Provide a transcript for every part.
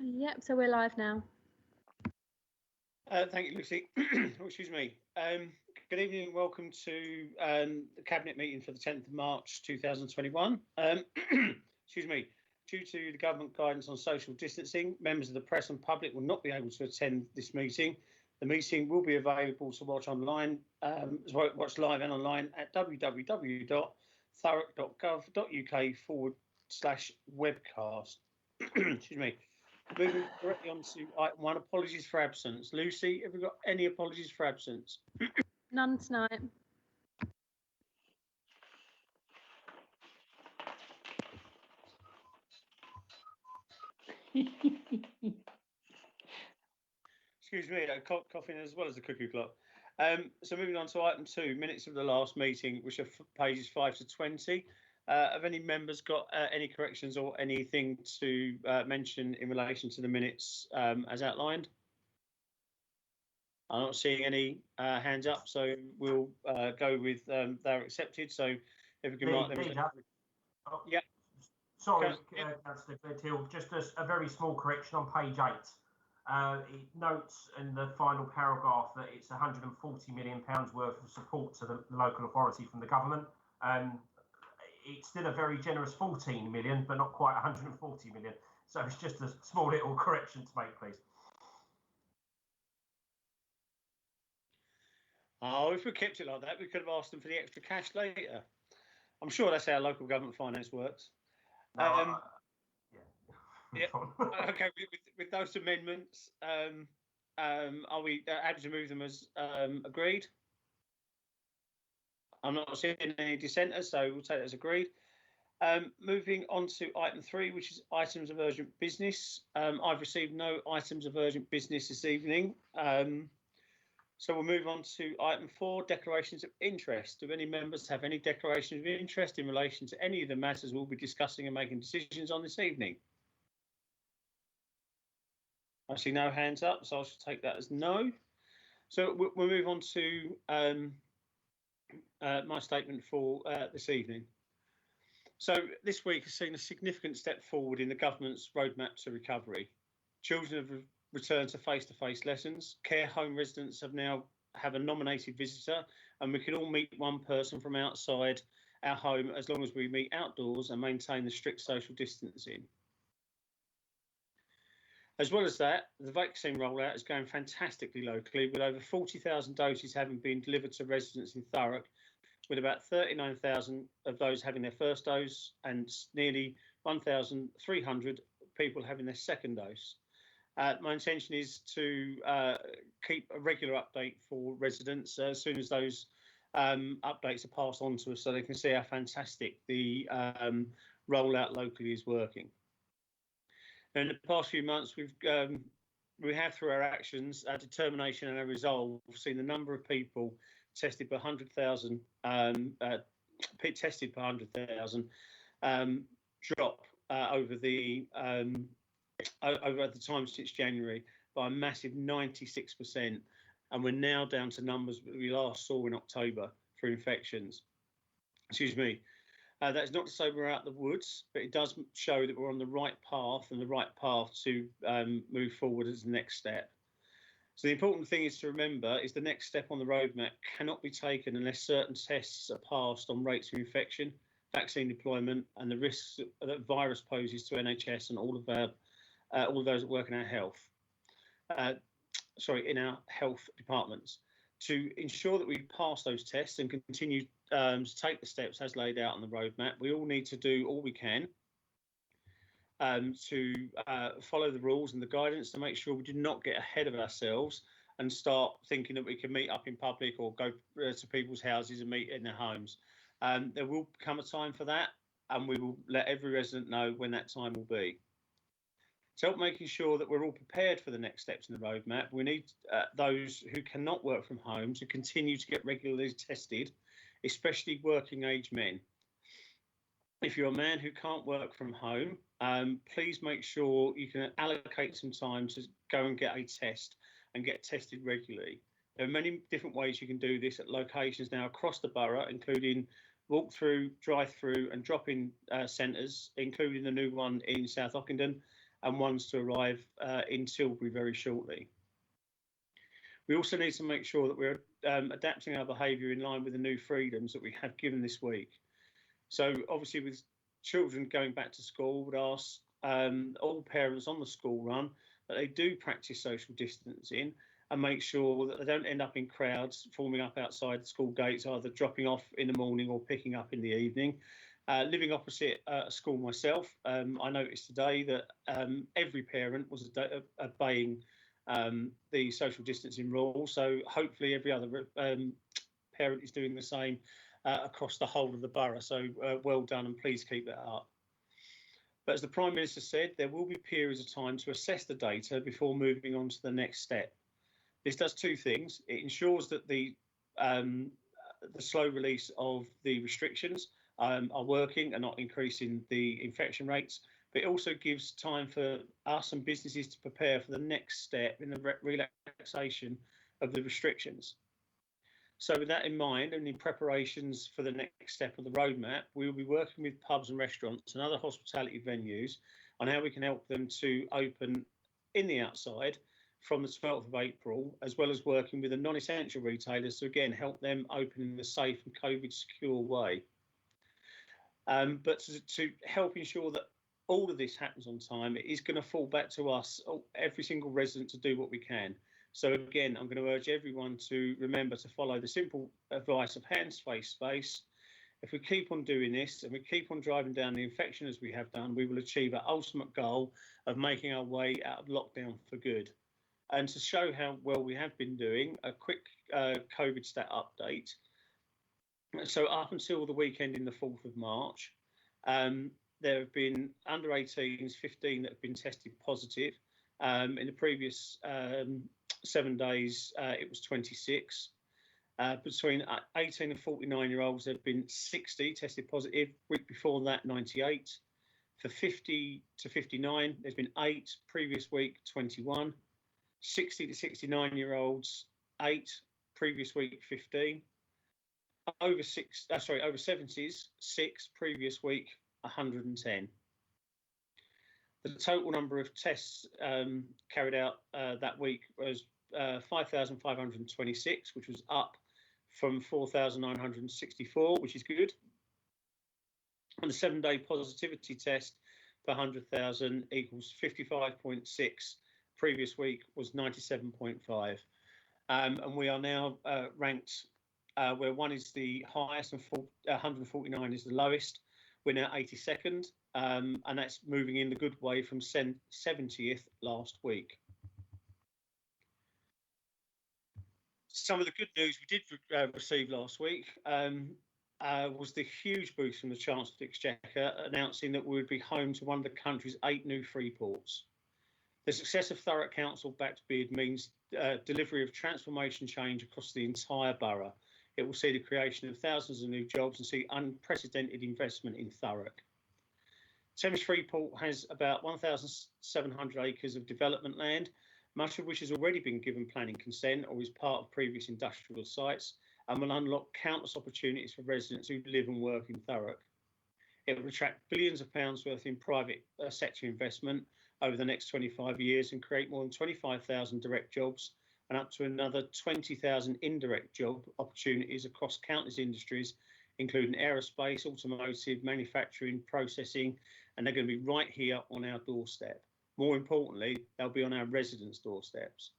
Yep, so we're live now. Thank you, Lucy. Excuse me. Good evening and welcome to the Cabinet meeting for the 10th of March 2021. Excuse me. Due to the government guidance on social distancing, members of the press and public will not be able to attend this meeting. The meeting will be available to watch online, watch live and online at www.thurrock.gov.uk/webcast. Excuse me. Moving directly on to item 1, apologies for absence. Lucy, have we got any apologies for absence? None tonight. Excuse me, coughing as well as the cuckoo clock. So moving on to item 2, minutes of the last meeting, which are pages 5 to 20. Have any members got any corrections or anything to mention in relation to the minutes as outlined? I'm not seeing any hands up, so we'll go with they're accepted. So if we can mark them. Yeah. Sorry, Councillor Gledhill, just a very small correction on page 8. It notes in the final paragraph that it's £140 million worth of support to the local authority from the government. It's still a very generous 14 million, but not quite 140 million. So it's just a small little correction to make, please. Oh, if we kept it like that, we could have asked them for the extra cash later. I'm sure that's how local government finance works. No, yeah. Okay, with those amendments, are we happy to move them as agreed? I'm not seeing any dissenters, so we'll take that as agreed. Moving on to item 3, which is items of urgent business. I've received no items of urgent business this evening. So we'll move on to item 4, declarations of interest. Do any members have any declarations of interest in relation to any of the matters we'll be discussing and making decisions on this evening? I see no hands up, so I should take that as no. So we'll move on to my statement for this evening. So this week has seen a significant step forward in the government's roadmap to recovery. Children have returned to face-to-face lessons. Care home residents have a nominated visitor, and we can all meet one person from outside our home as long as we meet outdoors and maintain the strict social distancing. As well as that, the vaccine rollout is going fantastically locally, with over 40,000 doses having been delivered to residents in Thurrock, with about 39,000 of those having their first dose and nearly 1,300 people having their second dose. My intention is to keep a regular update for residents as soon as those updates are passed on to us so they can see how fantastic the rollout locally is working. In the past few months, we have, through our actions, our determination and our resolve, seen the number of people tested per 100,000 drop over the time since January by a massive 96%, and we're now down to numbers that we last saw in October for infections. Excuse me. That's not to say we're out of the woods, but it does show that we're on the right path and the right path to move forward as the next step. So the important thing is to remember is the next step on the roadmap cannot be taken unless certain tests are passed on rates of infection, vaccine deployment, and the risks that virus poses to NHS and all of those that work in our health. In our health departments. To ensure that we pass those tests and continue to take the steps as laid out on the roadmap, we all need to do all we can to follow the rules and the guidance to make sure we do not get ahead of ourselves and start thinking that we can meet up in public or go to people's houses and meet in their homes. There will come a time for that, and we will let every resident know when that time will be. To help making sure that we're all prepared for the next steps in the roadmap, we need those who cannot work from home to continue to get regularly tested, especially working age men. If you're a man who can't work from home, please make sure you can allocate some time to go and get a test and get tested regularly. There are many different ways you can do this at locations now across the borough, including walk-through, drive-through and drop-in centres, including the new one in South Ockenden, and ones to arrive in Tilbury very shortly. We also need to make sure that we're adapting our behaviour in line with the new freedoms that we have given this week. So obviously with children going back to school, would ask all parents on the school run that they do practice social distancing and make sure that they don't end up in crowds forming up outside the school gates, either dropping off in the morning or picking up in the evening. Living opposite a school myself, I noticed today that every parent was obeying the social distancing rule. So hopefully every other parent is doing the same across the whole of the borough. So well done, and please keep that up. But as the Prime Minister said, there will be periods of time to assess the data before moving on to the next step. This does two things. It ensures that the slow release of the restrictions are working and not increasing the infection rates, but it also gives time for us and businesses to prepare for the next step in the relaxation of the restrictions. So with that in mind, and in preparations for the next step of the roadmap, we will be working with pubs and restaurants and other hospitality venues on how we can help them to open in the outside from the 12th of April, as well as working with the non-essential retailers to again help them open in a safe and COVID secure way. But to help ensure that all of this happens on time, it is going to fall back to us, every single resident, to do what we can. So again, I'm going to urge everyone to remember to follow the simple advice of hands, face, space. If we keep on doing this and we keep on driving down the infection as we have done, we will achieve our ultimate goal of making our way out of lockdown for good. And to show how well we have been doing, a quick COVID stat update. So up until the weekend in the 4th of March, there have been under 18s, 15 that have been tested positive. In the previous 7 days, it was 26. Between 18 and 49-year-olds, there have been 60 tested positive. Week before that, 98. For 50 to 59, there's been 8. Previous week, 21. 60 to 69-year-olds, 8. Previous week, 15. Over 70s, 6. Previous week, 110. The total number of tests carried out that week was 5,526, which was up from 4,964, which is good. And the 7-day positivity test per 100,000 equals 55.6. Previous week was 97.5. And we are now ranked where 1 is the highest and 149 is the lowest. We're now 82nd, and that's moving in the good way from 70th last week. Some of the good news we did receive last week was the huge boost from the Chancellor of the Exchequer announcing that we would be home to one of the country's 8 new free ports. The success of Thurrock Council-backed bid means delivery of transformation change across the entire borough. It will see the creation of thousands of new jobs and see unprecedented investment in Thurrock. Thames Freeport has about 1,700 acres of development land, much of which has already been given planning consent or is part of previous industrial sites, and will unlock countless opportunities for residents who live and work in Thurrock. It will attract billions of pounds worth in private sector investment over the next 25 years and create more than 25,000 direct jobs and up to another 20,000 indirect job opportunities across countless industries, including aerospace, automotive, manufacturing, processing, and they're going to be right here on our doorstep. More importantly, they'll be on our residents' doorsteps.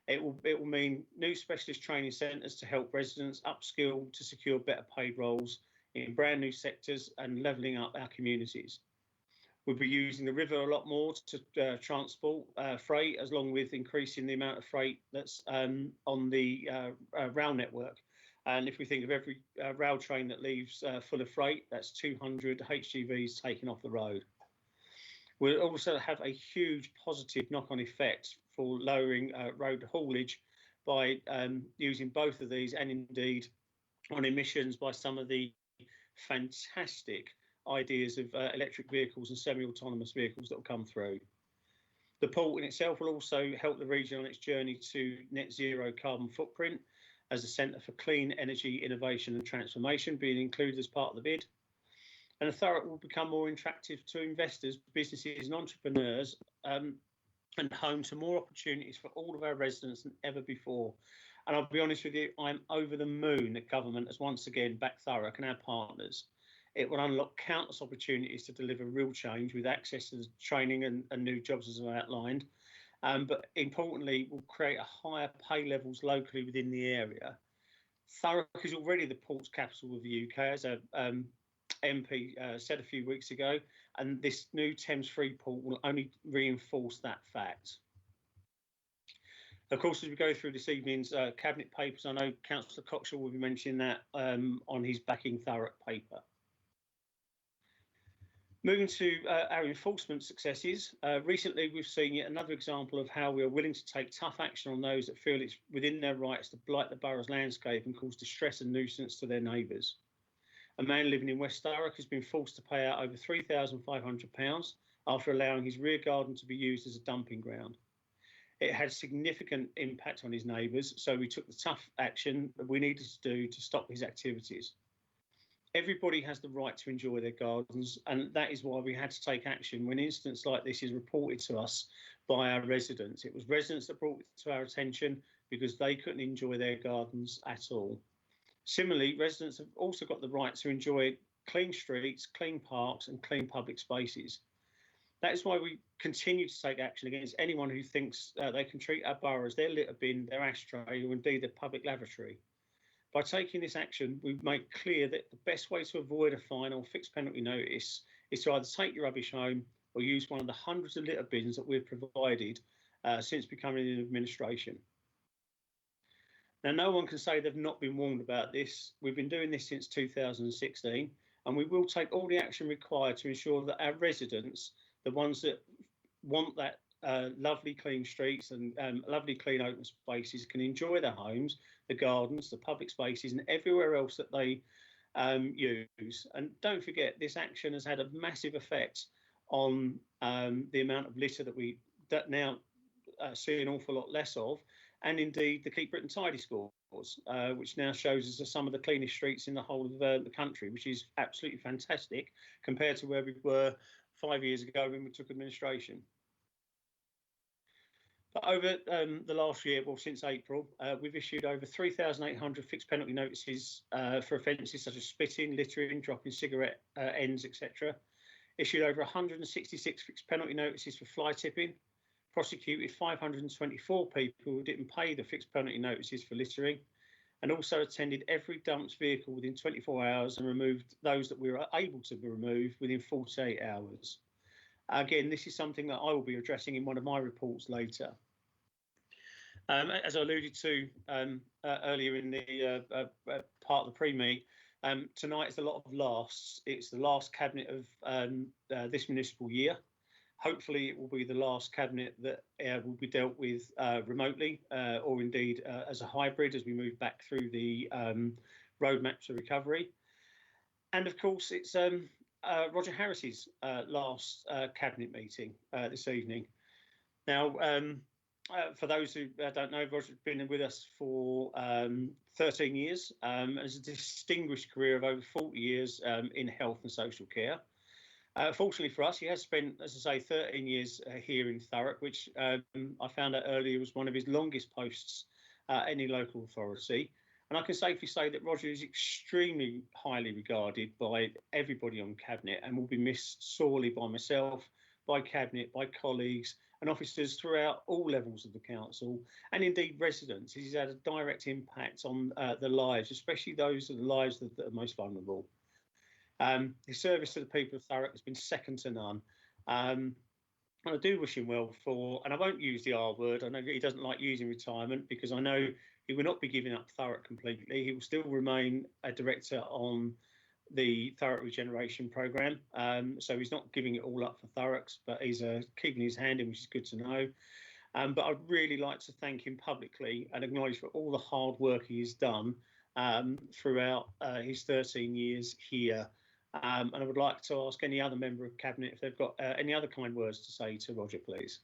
It will mean new specialist training centres to help residents upskill to secure better paid roles in brand new sectors and levelling up our communities. We'll be using the river a lot more to transport freight, as long with increasing the amount of freight that's on the rail network. And if we think of every rail train that leaves full of freight, that's 200 HGVs taken off the road. We'll also have a huge positive knock-on effect for lowering road haulage by using both of these, and indeed on emissions by some of the fantastic ideas of electric vehicles and semi-autonomous vehicles that will come through. The port in itself will also help the region on its journey to net zero carbon footprint as a centre for clean energy innovation and transformation, being included as part of the bid. And Thurrock will become more attractive to investors, businesses and entrepreneurs, and home to more opportunities for all of our residents than ever before. And I'll be honest with you, I'm over the moon that government has once again backed Thurrock and our partners. It will unlock countless opportunities to deliver real change with access to training and new jobs, as I've outlined. But importantly, will create a higher pay levels locally within the area. Thurrock is already the port's capital of the UK, as a MP said a few weeks ago, and this new Thames Free port will only reinforce that fact. Of course, as we go through this evening's cabinet papers, I know Councillor Coxall will be mentioning that on his backing Thurrock paper. Moving to our enforcement successes, recently we've seen yet another example of how we are willing to take tough action on those that feel it's within their rights to blight the borough's landscape and cause distress and nuisance to their neighbours. A man living in West Thurrock has been forced to pay out over £3,500 after allowing his rear garden to be used as a dumping ground. It had significant impact on his neighbours, so we took the tough action that we needed to do to stop his activities. Everybody has the right to enjoy their gardens, and that is why we had to take action when incidents like this is reported to us by our residents. It was residents that brought it to our attention because they couldn't enjoy their gardens at all. Similarly, residents have also got the right to enjoy clean streets, clean parks and clean public spaces. That is why we continue to take action against anyone who thinks they can treat our borough as their litter bin, their ashtray or indeed their public lavatory. By taking this action, we make clear that the best way to avoid a fine or fixed penalty notice is to either take your rubbish home or use one of the hundreds of litter bins that we've provided since becoming in administration. Now, no one can say they've not been warned about this. We've been doing this since 2016, and we will take all the action required to ensure that our residents, the ones that want that lovely clean streets and lovely clean open spaces, can enjoy their homes, the gardens, the public spaces and everywhere else that they use. And don't forget, this action has had a massive effect on the amount of litter that we now see an awful lot less of, and indeed the Keep Britain Tidy scores, which now shows us some of the cleanest streets in the whole of the country, which is absolutely fantastic compared to where we were 5 years ago when we took administration. But over the last year, well, since April, we've issued over 3,800 fixed penalty notices for offences such as spitting, littering, dropping cigarette ends, etc. Issued over 166 fixed penalty notices for fly tipping, prosecuted 524 people who didn't pay the fixed penalty notices for littering, and also attended every dumped vehicle within 24 hours and removed those that we were able to remove within 48 hours. Again, this is something that I will be addressing in one of my reports later. As I alluded to earlier in the part of the pre-meet, tonight is a lot of lasts. It's the last cabinet of this municipal year. Hopefully, it will be the last cabinet that will be dealt with remotely or indeed as a hybrid as we move back through the roadmap to recovery. And of course, it's Roger Harris's last cabinet meeting this evening. Now, for those who don't know, Roger's been with us for 13 years, has a distinguished career of over 40 years in health and social care. Fortunately for us, he has spent, as I say, 13 years here in Thurrock, which I found out earlier was one of his longest posts at any local authority. And I can safely say that Roger is extremely highly regarded by everybody on Cabinet and will be missed sorely by myself, by Cabinet, by colleagues and officers throughout all levels of the council, and indeed residents. He's had a direct impact on the lives, especially those of the lives that are most vulnerable. His service to the people of Thurrock has been second to none. And I do wish him well for, and I won't use the R word, I know he doesn't like using retirement because I know he will not be giving up Thurrock completely. He will still remain a director on the Thurrock Regeneration Programme. So he's not giving it all up for Thurrock's, but he's keeping his hand in, which is good to know. But I'd really like to thank him publicly and acknowledge for all the hard work he's done throughout his 13 years here. And I would like to ask any other member of Cabinet if they've got any other kind words to say to Roger, please.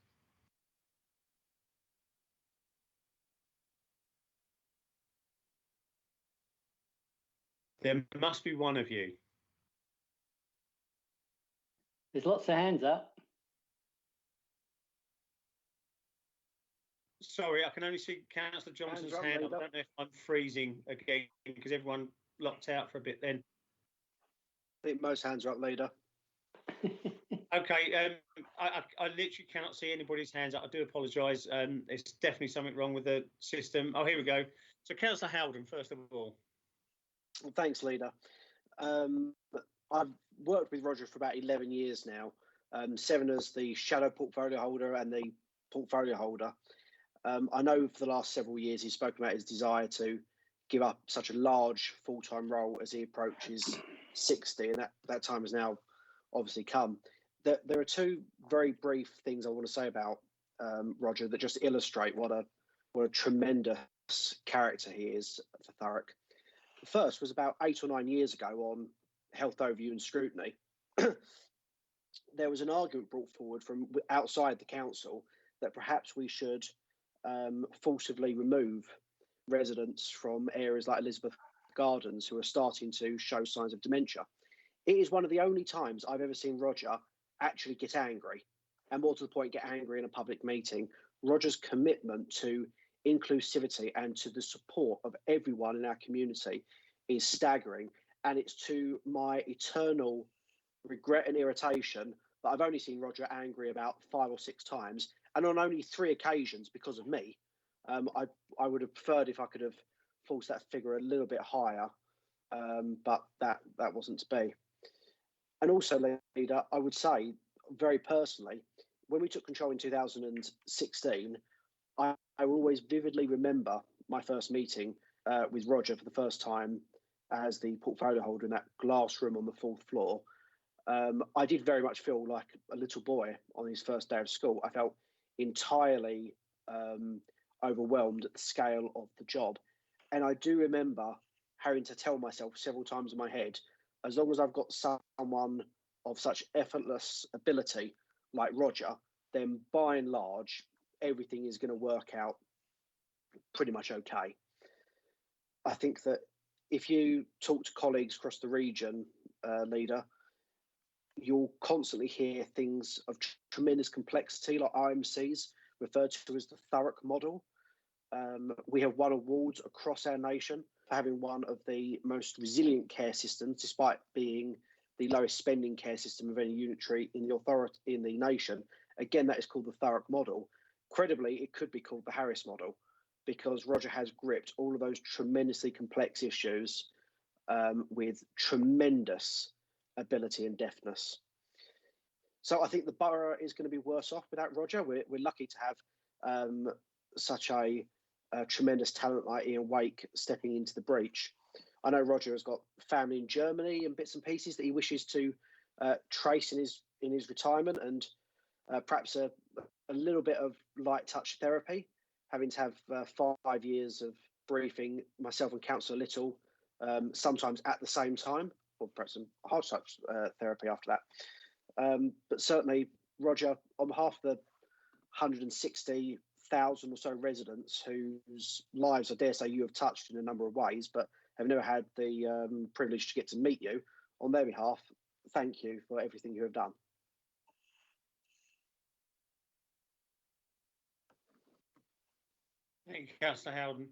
There must be one of you. There's lots of hands up. Sorry, I can only see Councillor Johnson's hand. I don't know if I'm freezing again because everyone locked out for a bit then. I think most hands are up, leader. Okay, I literally cannot see anybody's hands up. I do apologise. It's definitely something wrong with the system. Oh, here we go. So, Councillor Howden, first of all. Well, thanks, leader. I've worked with Roger for about 11 years now, 7 as the shadow portfolio holder and the portfolio holder. I know for the last several years he's spoken about his desire to give up such a large full-time role as he approaches 60, and that time has now obviously come. There are 2 very brief things I want to say about Roger that just illustrate what a tremendous character he is for Thurrock. The first was about 8 or 9 years ago on Health Overview and Scrutiny. There was an argument brought forward from outside the council that perhaps we should forcibly remove residents from areas like Elizabeth Gardens who are starting to show signs of dementia. It is one of the only times I've ever seen Roger actually get angry, and more to the point, get angry in a public meeting. Roger's commitment to inclusivity and to the support of everyone in our community is staggering, and it's to my eternal regret and irritation that I've only seen Roger angry about 5 or 6 times, and on only 3 occasions because of me. I would have preferred if I could have forced that figure a little bit higher, but that wasn't to be. And also, leader, I would say very personally, when we took control in 2016, I will always vividly remember my first meeting with Roger for the first time as the portfolio holder in that glass room on the 4th floor. I did very much feel like a little boy on his first day of school. I felt entirely overwhelmed at the scale of the job. And I do remember having to tell myself several times in my head, as long as I've got someone of such effortless ability like Roger, then by and large, everything is going to work out pretty much okay. I think that if you talk to colleagues across the region, leader, you'll constantly hear things of tremendous complexity, like IMCs, referred to as the Thurrock model. We have won awards across our nation for having one of the most resilient care systems, despite being the lowest spending care system of any unitary in the nation. Again, that is called the Thurrock model. Credibly, it could be called the Harris model, because Roger has gripped all of those tremendously complex issues with tremendous ability and deftness. So I think the borough is going to be worse off without Roger. We're lucky to have such a tremendous talent like Ian Wake stepping into the breach. I know Roger has got family in Germany and bits and pieces that he wishes to trace in his retirement, and perhaps a little bit of light touch therapy, having to have 5 years of briefing myself and Councillor Little sometimes at the same time, or perhaps some hard touch therapy after that. But certainly, Roger, on behalf of the 160,000 or so residents whose lives I dare say you have touched in a number of ways, but have never had the privilege to get to meet you, on their behalf, thank you for everything you have done. Thank you, Councillor Howden.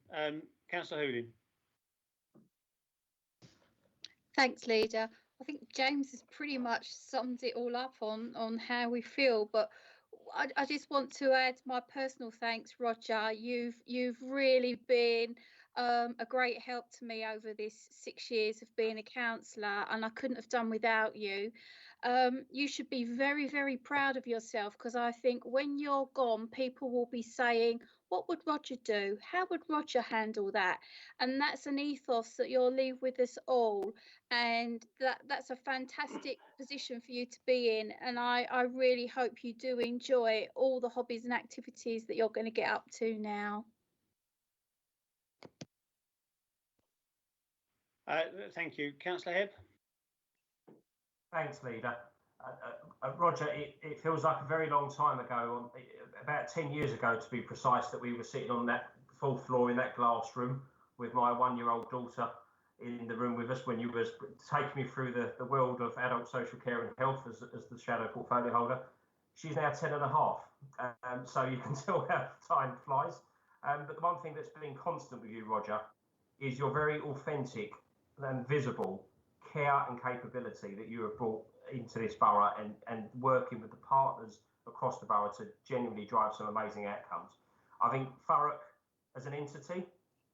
Councillor Hooley. Thanks, leader. I think James has pretty much summed it all up on how we feel, but I just want to add my personal thanks, Roger. You've really been a great help to me over this 6 years of being a councillor, and I couldn't have done without you. You should be very, very proud of yourself, because I think when you're gone, people will be saying, what would Roger do? How would Roger handle that? And that's an ethos that you'll leave with us all. And that's a fantastic position for you to be in. And I really hope you do enjoy all the hobbies and activities that you're going to get up to now. Thank you. Councillor Hebb. Thanks, leader. Roger, it feels like a very long time ago, about 10 years ago to be precise, that we were sitting on that 4th floor in that glass room with my 1-year-old daughter in the room with us when you was taking me through the world of adult social care and health as the shadow portfolio holder. She's now 10 and a half, so you can tell how time flies. But the one thing that's been constant with you, Roger, is your very authentic and visible care and capability that you have brought into this borough, and working with the partners across the borough to genuinely drive some amazing outcomes. I think Thurrock as an entity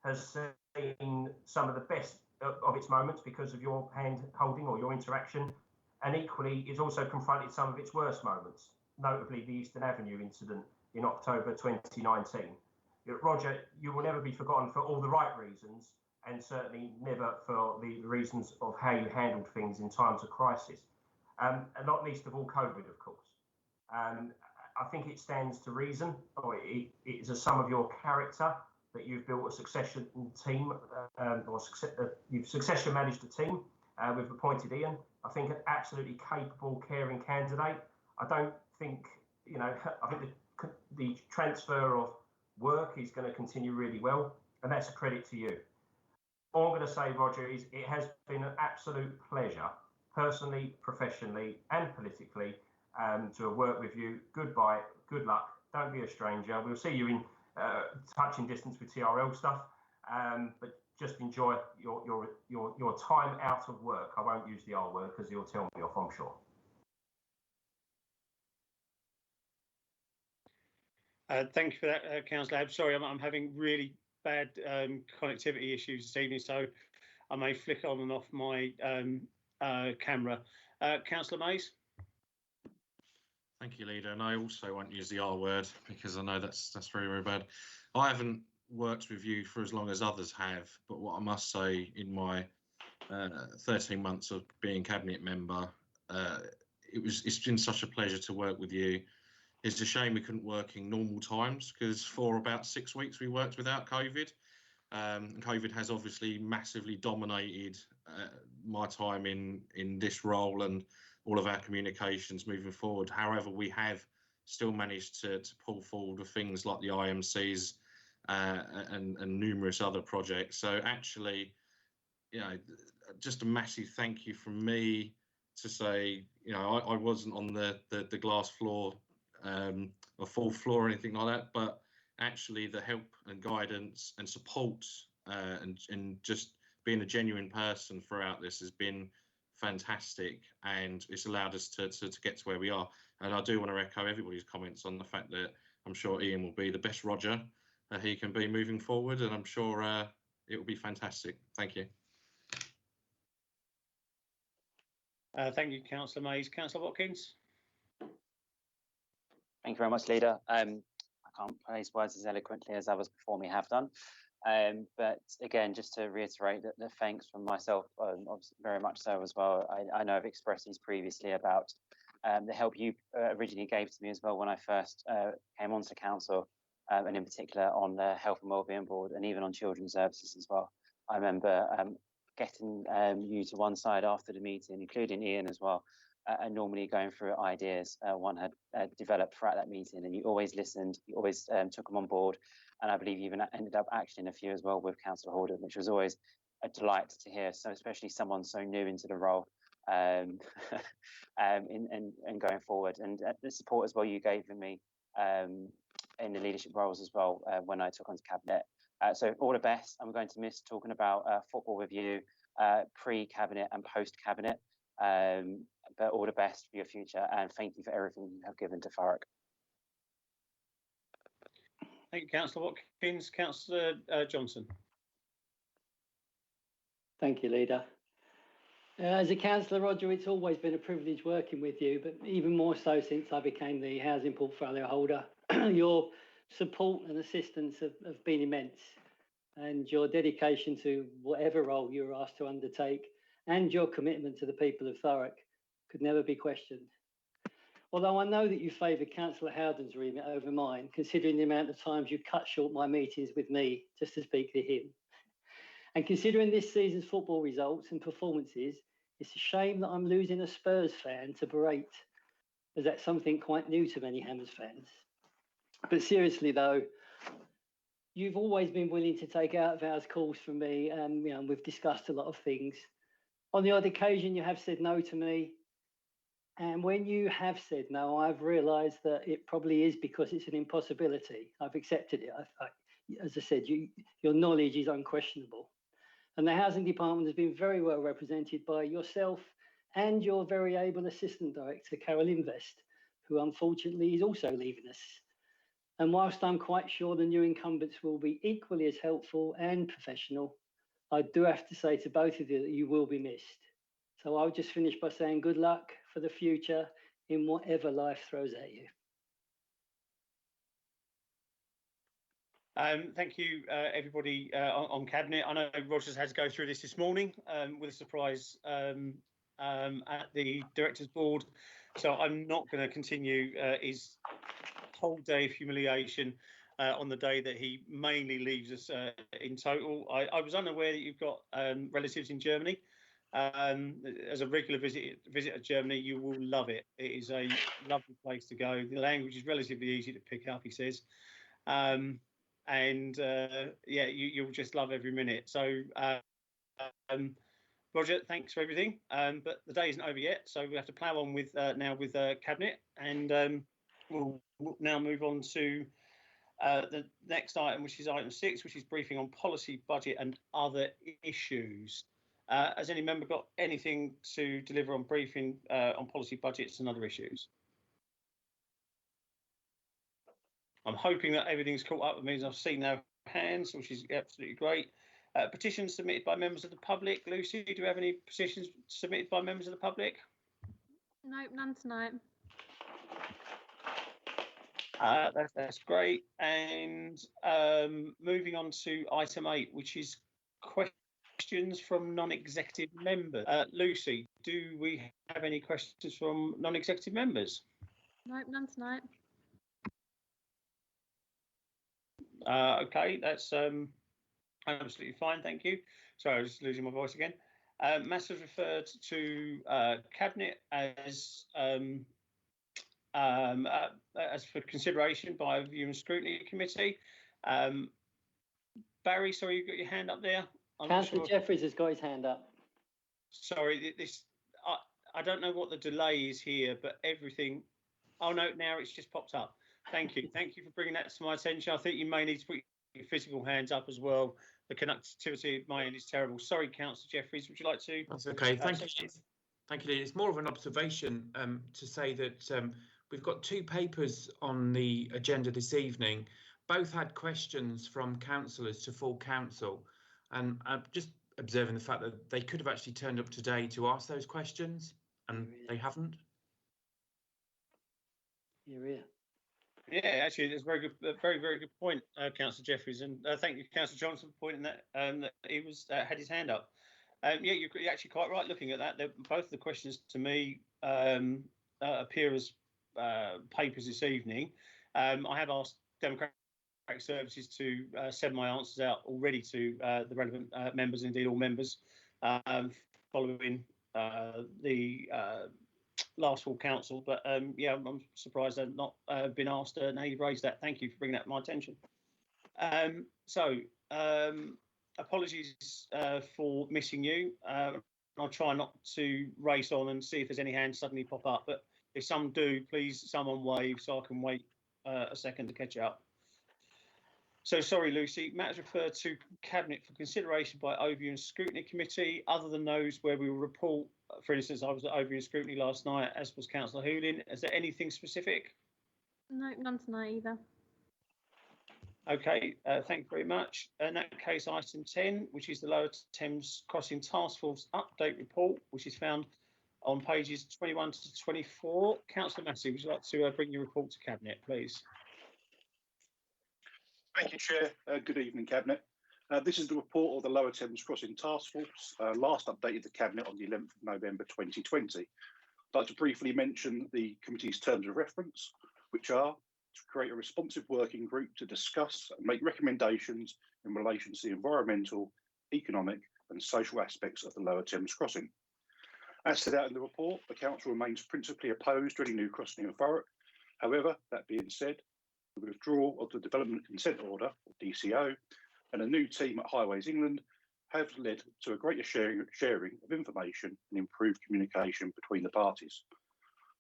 has seen some of the best of its moments because of your hand holding or your interaction, and equally is also confronted some of its worst moments, notably the Eastern Avenue incident in October 2019. Roger, you will never be forgotten for all the right reasons, and certainly never for the reasons of how you handled things in times of crisis, and not least of all COVID, of course. I think it stands to reason, or it is a sum of your character, that you've built a succession team, you've succession managed a team. We've appointed Ian. I think an absolutely capable, caring candidate. I don't think, I think the transfer of work is going to continue really well, and that's a credit to you. All I'm going to say, Roger, is it has been an absolute pleasure, personally, professionally, and politically, to have worked with you. Goodbye, good luck. Don't be a stranger. We'll see you in touching distance with TRL stuff, but just enjoy your time out of work. I won't use the R word because you'll tell me off, I'm sure. Thank you for that, Councillor. I'm sorry, I'm having really bad connectivity issues this evening, so I may flick on and off my camera. Councillor Mays? Thank you, Leader. And I also won't use the R word because I know that's very, very bad. I haven't worked with you for as long as others have, but what I must say, in my 13 months of being cabinet member, it's been such a pleasure to work with you. It's a shame we couldn't work in normal times, because for about 6 weeks we worked without COVID. And COVID has obviously massively dominated my time in this role and all of our communications moving forward. However, we have still managed to pull forward with things like the IMCs and numerous other projects. So actually, just a massive thank you from me to say, I wasn't on the glass floor or fourth floor or anything like that, but actually the help and guidance and support and just being a genuine person throughout this has been fantastic, and it's allowed us to get to where we are. And I do want to echo everybody's comments on the fact that I'm sure Ian will be the best Roger he can be moving forward, and I'm sure it will be fantastic. Thank you. Thank you, Councillor Mays. Councillor Watkins? Thank you very much, Leader. I can't place words as eloquently as others before me have done. But again, just to reiterate that the thanks from myself, very much so as well. I know I've expressed these previously about the help you originally gave to me as well when I first came onto council, and in particular on the Health and Wellbeing Board, and even on Children's Services as well. I remember getting you to one side after the meeting, including Ian as well, and normally going through ideas one had developed throughout that meeting, and you always listened, you always took them on board, and I believe you even ended up actioning a few as well with Councillor Holden, which was always a delight to hear. So especially someone so new into the role, in going forward, and the support as well you gave me in the leadership roles as well when I took on cabinet. So all the best. I'm going to miss talking about football with you pre-cabinet and post-cabinet. But all the best for your future, and thank you for everything you have given to Thurrock. Thank you, Councillor Watkins. Councillor Johnson? Thank you, Leader. As a councillor, Roger, it's always been a privilege working with you, but even more so since I became the housing portfolio holder. Your support and assistance have been immense, and your dedication to whatever role you were asked to undertake, and your commitment to the people of Thurrock could never be questioned. Although I know that you favour Councillor Howden's remit over mine, considering the amount of times you cut short my meetings with me just to speak to him. And considering this season's football results and performances, it's a shame that I'm losing a Spurs fan to berate, as that's something quite new to many Hammers fans. But seriously though, you've always been willing to take out of hours calls from me. You know, we've discussed a lot of things. On the odd occasion, you have said no to me. And when you have said no, I've realised that it probably is because it's an impossibility. I've accepted it. As I said, your knowledge is unquestionable. And the housing department has been very well represented by yourself and your very able assistant director, Carol Invest, who unfortunately is also leaving us. And whilst I'm quite sure the new incumbents will be equally as helpful and professional, I do have to say to both of you that you will be missed. So I'll just finish by saying good luck for the future in whatever life throws at you. Thank you, everybody on Cabinet. I know Roger's had to go through this morning with a surprise at the Directors' Board. So I'm not going to continue his whole day of humiliation on the day that he mainly leaves us in total. I was unaware that you've got relatives in Germany. As a regular visitor to Germany, you will love it. It is a lovely place to go. The language is relatively easy to pick up, he says. Yeah, you'll just love every minute. So, Roger, thanks for everything. But the day isn't over yet, so we have to plough on with now with Cabinet, and we'll now move on to the next item, which is item 6, which is briefing on policy, budget, and other issues. Has any member got anything to deliver on briefing on policy, budgets, and other issues? I'm hoping that everything's caught up with me as I've seen no hands, which is absolutely great. Petitions submitted by members of the public. Lucy, do we have any petitions submitted by members of the public? No, none tonight. That's great. And moving on to item 8, which is questions from non-executive members. Lucy, do we have any questions from non-executive members? No, none tonight. Okay, that's absolutely fine, thank you. Sorry, I was just losing my voice again. Matters referred to Cabinet as for consideration by a Review and Scrutiny Committee. Barry, sorry, you've got your hand up there. Councillor Jeffries has got his hand up. Sorry, I don't know what the delay is here, but everything. Oh no, now it's just popped up. Thank you. Thank you for bringing that to my attention. I think you may need to put your physical hands up as well. The connectivity at my end is terrible. Sorry, Councillor Jeffries, would you like to? That's okay. Thank you. Thank you, Lee. It's more of an observation to say that we've got 2 papers on the agenda this evening. Both had questions from councillors to full council. And I'm just observing the fact that they could have actually turned up today to ask those questions, and they haven't. Yeah, actually, it's a very good point, Councillor Jeffries, and thank you, Councillor Johnson, for pointing that that he was had his hand up. Yeah, you're actually quite right looking at that. Both of the questions to me appear as papers this evening. I have asked Democratic Services to send my answers out already to the relevant members, indeed all members, following the last full council, but yeah, I'm surprised I've not been asked. Now you've raised that. Thank you for bringing that to my attention. Apologies for missing you. I'll try not to race on and see if there's any hands suddenly pop up, but if some do, please someone wave so I can wait a second to catch up. So sorry, Lucy, matters referred to Cabinet for consideration by Overview and Scrutiny Committee, other than those where we will report. For instance, I was at Overview and Scrutiny last night, as was Councillor Hoolin. Is there anything specific? No, none tonight either. Okay, thank you very much. In that case, item 10, which is the Lower Thames Crossing Task Force Update Report, which is found on pages 21 to 24. Councillor Massey, would you like to bring your report to Cabinet, please? Thank you, Chair. Good evening, Cabinet. This is the report of the Lower Thames Crossing Task Force, last updated the Cabinet on the 11th of November 2020. I'd like to briefly mention the committee's terms of reference, which are to create a responsive working group to discuss and make recommendations in relation to the environmental, economic and social aspects of the Lower Thames Crossing. As set out in the report, the Council remains principally opposed to any new crossing in Thurrock. However, that being said, withdrawal of the Development Consent Order, or DCO, and a new team at Highways England have led to a greater sharing of information and improved communication between the parties.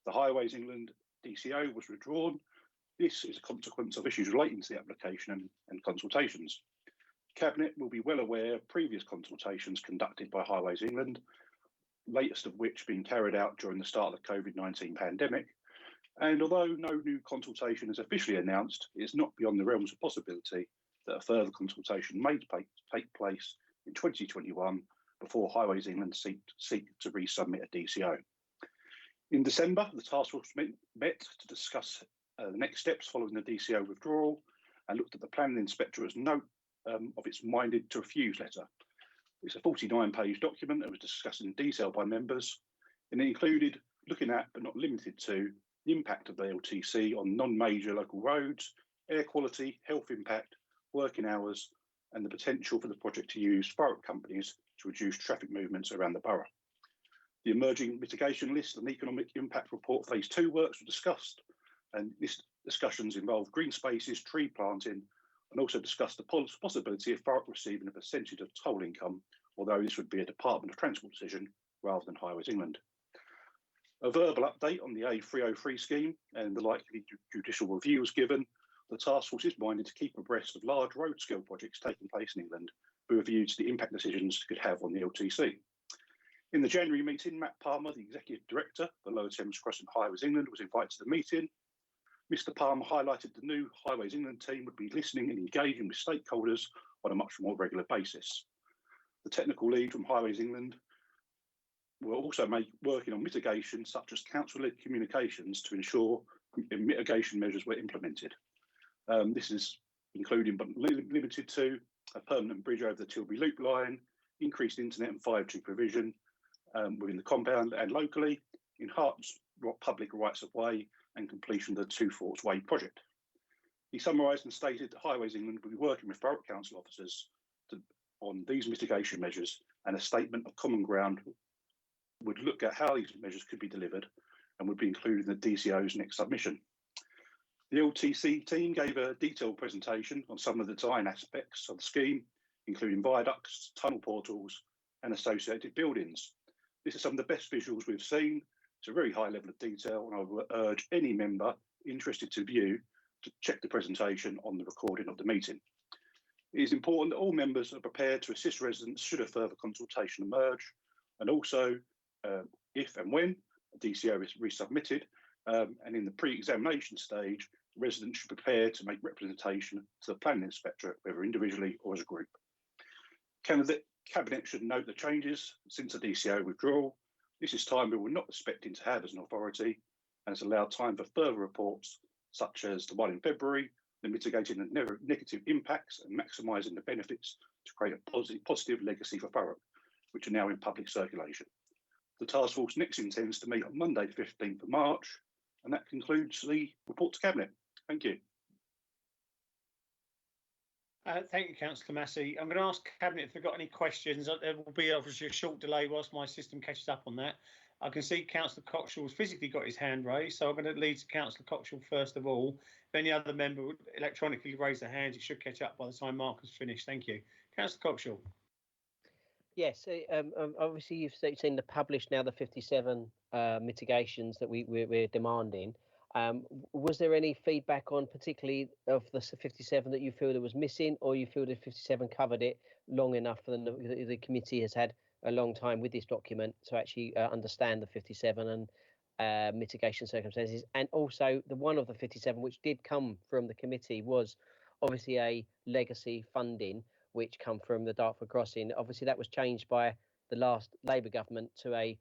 The Highways England DCO was withdrawn. This is a consequence of issues relating to the application and consultations. Cabinet will be well aware of previous consultations conducted by Highways England, latest of which being carried out during the start of the COVID-19 pandemic. And although no new consultation is officially announced, it is not beyond the realms of possibility that a further consultation may take place in 2021 before Highways England seek to resubmit a DCO. In December, the task force met to discuss the next steps following the DCO withdrawal and looked at the planning inspector's note of its minded to refuse letter. It's a 49-page document that was discussed in detail by members, and it included looking at, but not limited to, the impact of the LTC on non-major local roads, air quality, health impact, working hours, and the potential for the project to use Thurrock companies to reduce traffic movements around the borough. The emerging mitigation list and economic impact report phase 2 works were discussed, and these discussions involved green spaces, tree planting, and also discussed the possibility of Thurrock receiving a percentage of toll income, although this would be a Department of Transport decision rather than Highways England. A verbal update on the A303 scheme and the likely judicial review was given. The task force is minded to keep abreast of large road scale projects taking place in England with a view to the impact decisions could have on the LTC. In the January meeting, Matt Palmer, the Executive Director of the Lower Thames Crossing Highways England, was invited to the meeting. Mr Palmer highlighted the new Highways England team would be listening and engaging with stakeholders on a much more regular basis. The technical lead from Highways England will also working on mitigation such as council-led communications to ensure mitigation measures were implemented. This is including but limited to a permanent bridge over the Tilbury Loop line, increased internet and 5G provision within the compound and locally, enhanced public rights of way and completion of the Two Forks Way project. He summarised and stated that Highways England will be working with Thurrock Council officers on these mitigation measures, and a statement of common ground would look at how these measures could be delivered and would be included in the DCO's next submission. The LTC team gave a detailed presentation on some of the design aspects of the scheme, including viaducts, tunnel portals, and associated buildings. This is some of the best visuals we've seen. It's a very high level of detail, and I would urge any member interested to view to check the presentation on the recording of the meeting. It is important that all members are prepared to assist residents should a further consultation emerge, and also if and when a DCO is resubmitted, and in the pre-examination stage, residents should prepare to make representation to the planning inspector, whether individually or as a group. Cabinet should note the changes since the DCO withdrawal. This is time we were not expecting to have as an authority, and has allowed time for further reports, such as the one in February, the mitigating the negative impacts and maximising the benefits to create a positive legacy for Thurrock, which are now in public circulation. The task force next intends to meet on Monday, the 15th of March, and that concludes the report to Cabinet. Thank you. Thank you, Councillor Massey. I'm going to ask Cabinet if they've got any questions. There will be obviously a short delay whilst my system catches up on that. I can see Councillor Coxall's physically got his hand raised, so I'm going to lead to Councillor Coxall first of all. If any other member would electronically raise their hands, it should catch up by the time Mark has finished. Thank you. Councillor Coxall. Yes, obviously you've seen the published now the 57 mitigations that we're demanding. Was there any feedback on particularly of the 57 that you feel that was missing, or you feel that 57 covered it long enough for the committee has had a long time with this document to actually understand the 57 and mitigation circumstances? And also the one of the 57 which did come from the committee was obviously a legacy funding which come from the Dartford Crossing. Obviously that was changed by the last Labour government to a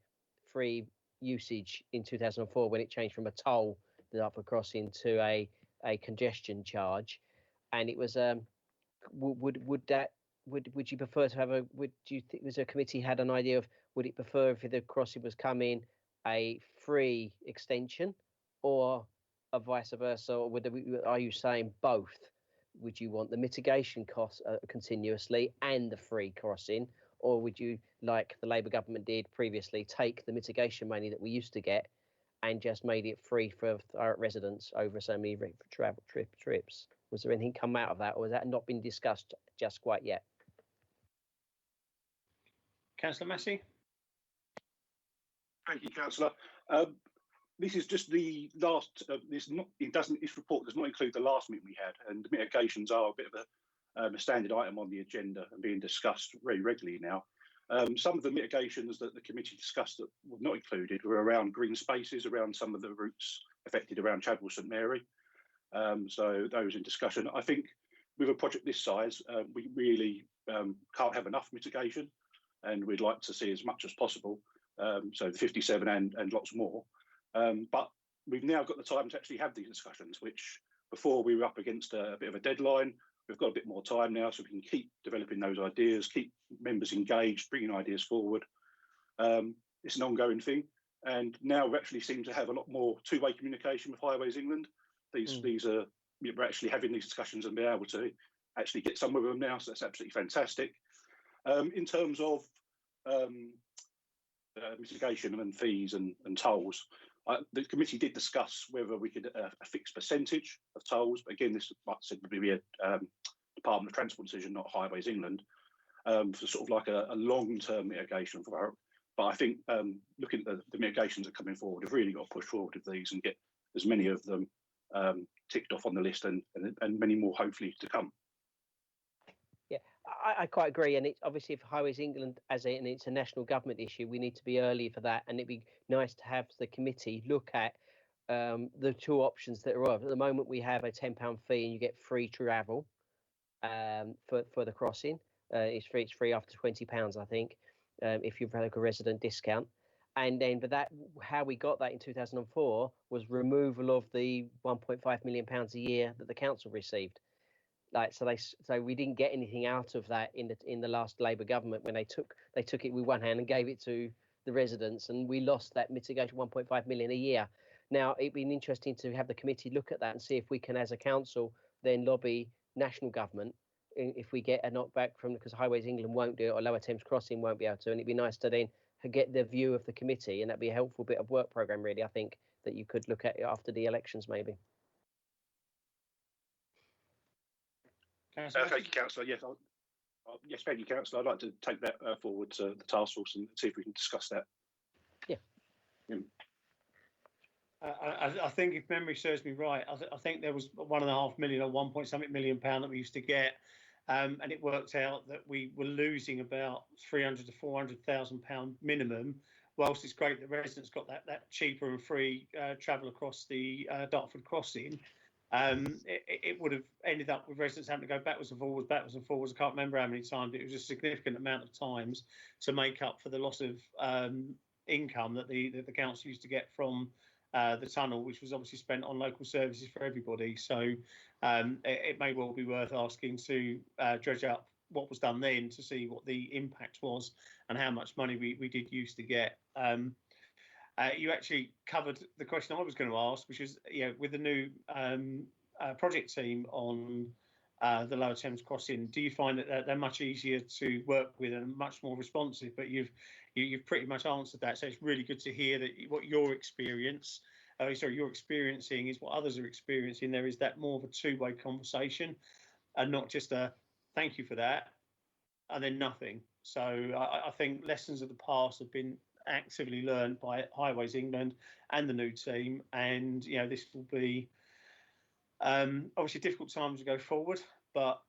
free usage in 2004 when it changed from a toll, the Dartford Crossing, to a congestion charge. And it was would you prefer to have do you think was a committee had an idea of, would it prefer if the crossing was coming a free extension or a vice versa, or are you saying both? Would you want the mitigation costs continuously and the free crossing, or would you, like the Labour government did previously, take the mitigation money that we used to get and just made it free for Thurrock residents over so many travel trips? Was there anything come out of that, or has that not been discussed just quite yet? Councillor Massey? Thank you, Councillor. This is just the last. This report does not include the last meeting we had, and mitigations are a bit of a standard item on the agenda and being discussed very regularly now. Some of the mitigations that the committee discussed that were not included were around green spaces, around some of the routes affected around Chadwell St Mary. So those in discussion. I think with a project this size, we really can't have enough mitigation, and we'd like to see as much as possible. So the 57 and lots more. But we've now got the time to actually have these discussions, which before we were up against a bit of a deadline. We've got a bit more time now, so we can keep developing those ideas, keep members engaged, bringing ideas forward. It's an ongoing thing. And now we actually seem to have a lot more two-way communication with Highways England. We're actually having these discussions and being able to actually get some of them now, so that's absolutely fantastic. In terms of mitigation and fees and tolls, the committee did discuss whether we could a fixed percentage of tolls, but again, this like I said would be a Department of Transport decision, not Highways England, for sort of like a long-term mitigation for our. But I think looking at the mitigations that are coming forward, we've really got to push forward with these and get as many of them ticked off on the list and many more hopefully to come. Yeah, I quite agree, and it's obviously if Highways England and it's a national government issue, we need to be early for that, and it'd be nice to have the committee look at the two options that are. At the moment, we have a £10 fee and you get free travel for the crossing. It's free after £20, I think, if you've had a resident discount. And then, but that how we got that in 2004 was removal of the £1.5 million a year that the council received. So we didn't get anything out of that in the last Labour government when they took it with one hand and gave it to the residents, and we lost that mitigation 1.5 million a year. Now it'd been interesting to have the committee look at that and see if we can, as a council, then lobby national government if we get a knockback from, because Highways England won't do it or Lower Thames Crossing won't be able to, and it'd be nice to then get the view of the committee, and that'd be a helpful bit of work programme really. I think that you could look at it after the elections maybe. Thank you, Councillor. Yes, yes, thank you, Councillor. I'd like to take that forward to the task force and see if we can discuss that. Yeah. I think if memory serves me right, I think there was £1.5 million or 1 point something million that we used to get, and it worked out that we were losing about £300,000 to £400,000 minimum. Whilst it's great that residents got that cheaper and free travel across the Dartford crossing, it would have ended up with residents having to go backwards and forwards. I can't remember how many times. It was a significant amount of times to make up for the loss of income that the council used to get from the tunnel, which was obviously spent on local services for everybody. So it may well be worth asking to dredge up what was done then to see what the impact was and how much money we did used to get. You actually covered the question I was going to ask, which is, with the new project team on the Lower Thames Crossing, do you find that they're much easier to work with and much more responsive? But you've pretty much answered that, so it's really good to hear that what you're experiencing is what others are experiencing. There is that more of a two-way conversation, and not just a thank you for that and then nothing. So I think lessons of the past have been actively learned by Highways England and the new team, and this will be obviously difficult times to go forward, but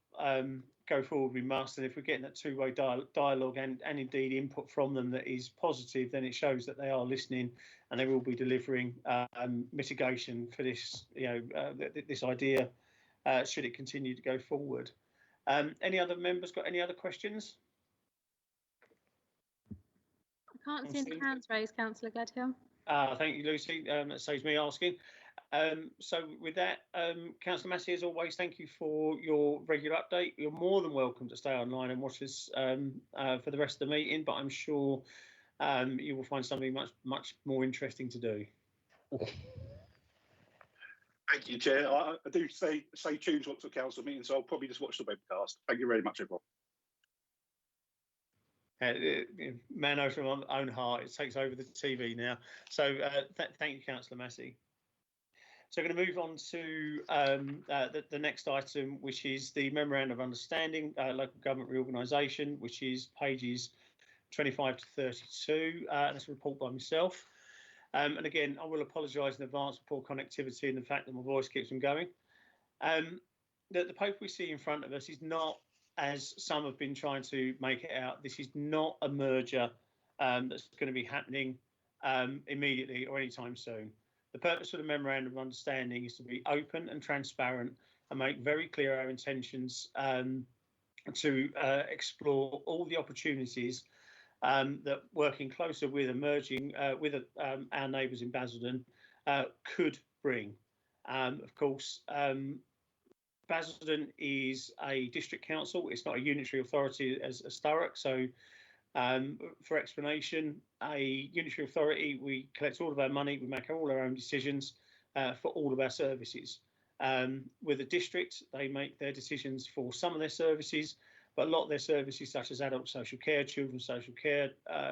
go forward we must. And if we're getting that two-way dialogue and indeed input from them that is positive, then it shows that they are listening and they will be delivering mitigation for this this idea should it continue to go forward. Any other members got any other questions? I can't see any hands raised, Councillor Gledhill. Thank you, Lucy. That saves me asking. So with that, Councillor Massey, as always, thank you for your regular update. You're more than welcome to stay online and watch us for the rest of the meeting, but I'm sure you will find something much more interesting to do. Thank you, Chair. I do stay tuned to lots of council meetings, so I'll probably just watch the webcast. Thank you very much, everyone. Man over my own heart, it takes over the TV now. So thank you, Councillor Massey. So I'm going to move on to the next item, which is the Memorandum of Understanding, Local Government Reorganisation, which is pages 25 to 32. That's a report by myself. And again, I will apologise in advance for poor connectivity and the fact that my voice keeps on going. The paper we see in front of us is not, as some have been trying to make it out, this is not a merger that's going to be happening immediately or anytime soon. The purpose of the Memorandum of Understanding is to be open and transparent and make very clear our intentions to explore all the opportunities that working closer with emerging with our neighbours in Basildon could bring. Of course, Basildon is a district council. It's not a unitary authority as Thurrock. So for explanation, a unitary authority, we collect all of our money, we make all our own decisions for all of our services. With a district, they make their decisions for some of their services, but a lot of their services, such as adult social care, children's social care,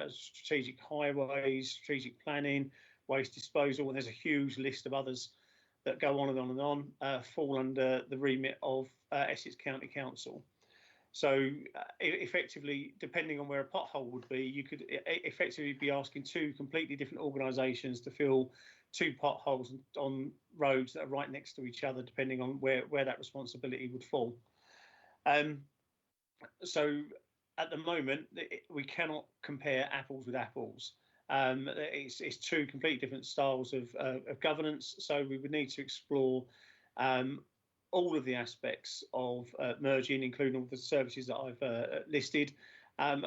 strategic highways, strategic planning, waste disposal, and there's a huge list of others that go on and on and on, fall under the remit of Essex County Council. So effectively, depending on where a pothole would be, you could effectively be asking two completely different organisations to fill two potholes on roads that are right next to each other, depending on where that responsibility would fall. So at the moment, we cannot compare apples with apples. It's two completely different styles of governance, so we would need to explore all of the aspects of merging, including all the services that I've listed, and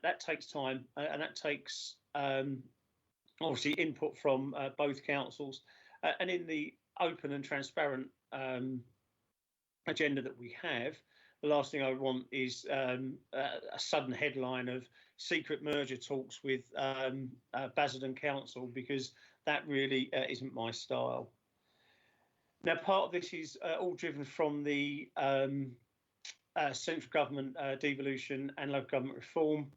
that takes time, and that takes obviously input from both councils, and in the open and transparent agenda that we have, the last thing I want is a sudden headline of secret merger talks with Basildon Council, because that really isn't my style. Now, part of this is all driven from the Central Government Devolution and Local Government Reform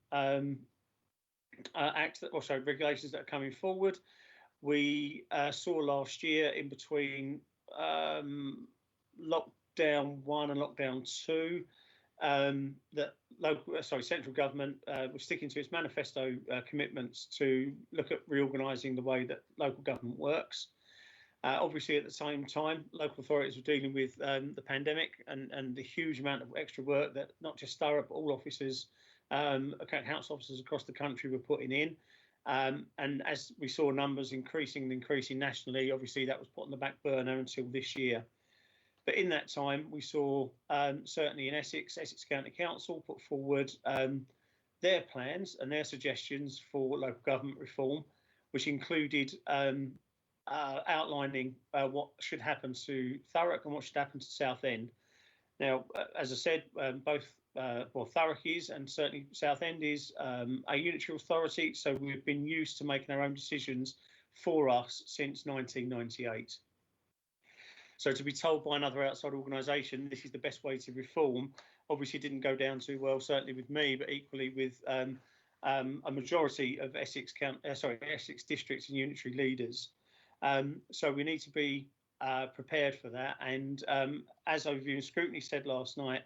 Act, also regulations that are coming forward. We saw last year, in between lockdown 1 and lockdown 2, that central government was sticking to its manifesto commitments to look at reorganising the way that local government works. Obviously, at the same time, local authorities were dealing with the pandemic and the huge amount of extra work that not just Thurrock, but all officers, council officers across the country were putting in. And as we saw numbers increasing nationally, obviously that was put on the back burner until this year. But in that time, we saw certainly in Essex County Council put forward their plans and their suggestions for local government reform, which included outlining what should happen to Thurrock and what should happen to Southend. Now, as I said, both Thurrock is, and certainly Southend is, a unitary authority, so we've been used to making our own decisions for us since 1998. So to be told by another outside organisation this is the best way to reform obviously didn't go down too well, certainly with me, but equally with a majority of Essex districts and unitary leaders. So we need to be prepared for that. And as Overview and Scrutiny said last night,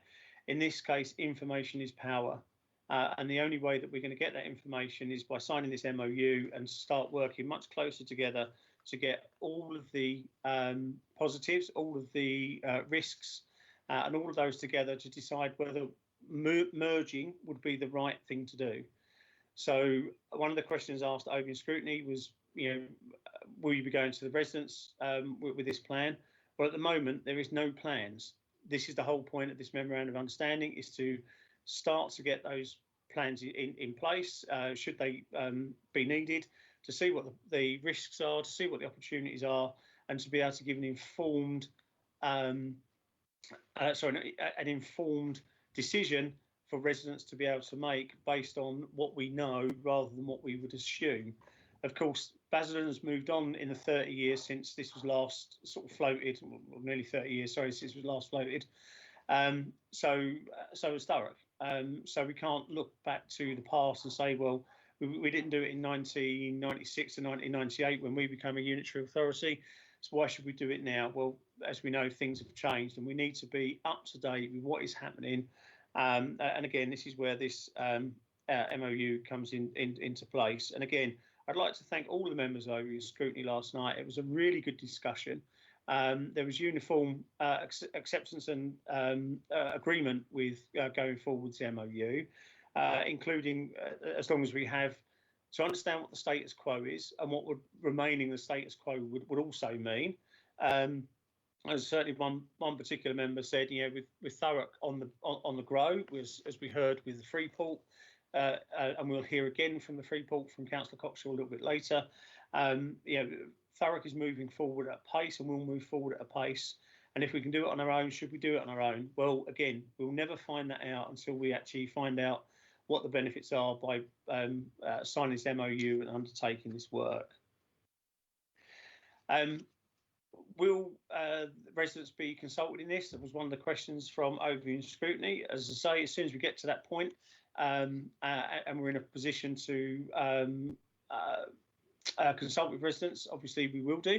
in this case, information is power. And the only way that we're going to get that information is by signing this MOU and start working much closer together to get all of the positives, all of the risks, and all of those together to decide whether merging would be the right thing to do. So one of the questions asked at Overview and Scrutiny was, will you be going to the residents with this plan? Well, at the moment, there is no plans. This is the whole point of this Memorandum of Understanding, is to start to get those plans in place, should they be needed, to see what the risks are, to see what the opportunities are, and to be able to give an informed, an informed decision for residents to be able to make based on what we know rather than what we would assume. Of course, Basildon has moved on in the 30 years since this was last sort of floated, or nearly 30 years, sorry, since it was last floated. So has Thurrock. So we can't look back to the past and say, well, we didn't do it in 1996 and 1998 when we became a unitary authority. So why should we do it now? Well, as we know, things have changed, and we need to be up to date with what is happening. And again, this is where this MOU comes into place. And again, I'd like to thank all the members over your scrutiny last night. It was a really good discussion. There was uniform acceptance and agreement with going forward with the MOU, including as long as we have to understand what the status quo is and what would remaining the status quo would also mean. As certainly one particular member said, with Thurrock on the grow, as we heard with the Freeport, and we'll hear again from the Freeport from Councillor Coxall a little bit later. Thurrock is moving forward at a pace, and we'll move forward at a pace. And if we can do it on our own, should we do it on our own? Well, again, we'll never find that out until we actually find out what the benefits are by signing this MOU and undertaking this work. Will residents be consulted in this? That was one of the questions from overview scrutiny. As I say, as soon as we get to that point and we're in a position to consult with residents, obviously we will do.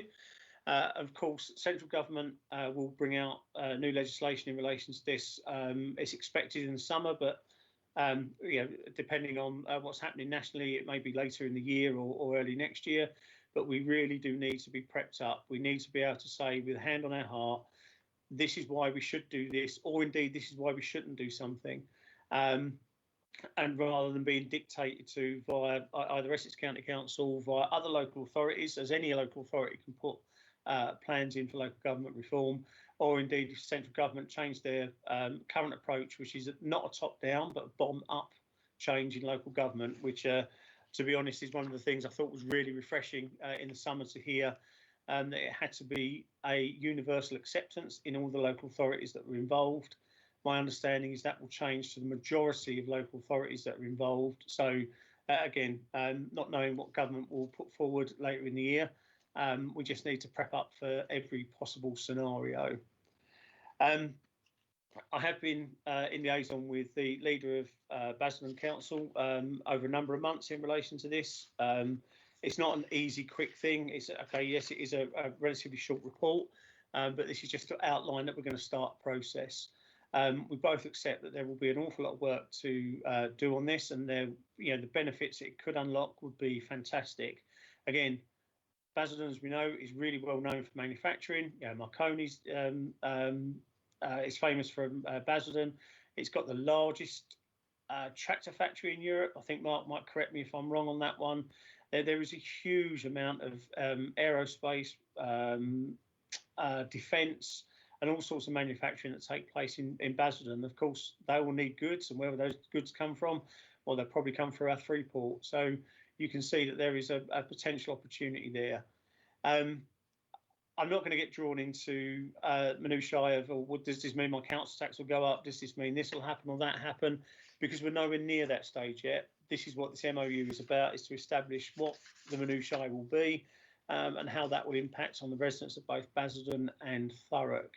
Of course, central government will bring out new legislation in relation to this. It's expected in the summer, but depending on what's happening nationally, it may be later in the year or early next year. But we really do need to be prepped up. We need to be able to say with a hand on our heart, this is why we should do this, or indeed this is why we shouldn't do something. And rather than being dictated to via either Essex County Council, via other local authorities, as any local authority can put plans in for local government reform, or indeed if central government change their current approach, which is not a top-down but a bottom-up change in local government, which to be honest is one of the things I thought was really refreshing in the summer to hear, that it had to be a universal acceptance in all the local authorities that were involved. My understanding is that will change to the majority of local authorities that are involved. So again, not knowing what government will put forward later in the year, we just need to prep up for every possible scenario. I have been in liaison with the leader of Basildon Council over a number of months in relation to this. It's not an easy, quick thing. It's okay. Yes, it is a relatively short report, but this is just to outline that we're going to start a process. We both accept that there will be an awful lot of work to do on this, and the benefits it could unlock would be fantastic. Again, Basildon, as we know, is really well known for manufacturing. Marconi's is famous for Basildon. It's got the largest tractor factory in Europe. I think Mark might correct me if I'm wrong on that one. There is a huge amount of aerospace, defence, and all sorts of manufacturing that take place in Basildon. Of course, they will need goods, and wherever those goods come from, well, they'll probably come through our Freeport. So you can see that there is a potential opportunity there. I'm not going to get drawn into minutiae of, what does this mean my council tax will go up? Does this mean this will happen or that happen? Because we're nowhere near that stage yet. This is what this MOU is about, is to establish what the minutiae will be and how that will impact on the residents of both Basildon and Thurrock.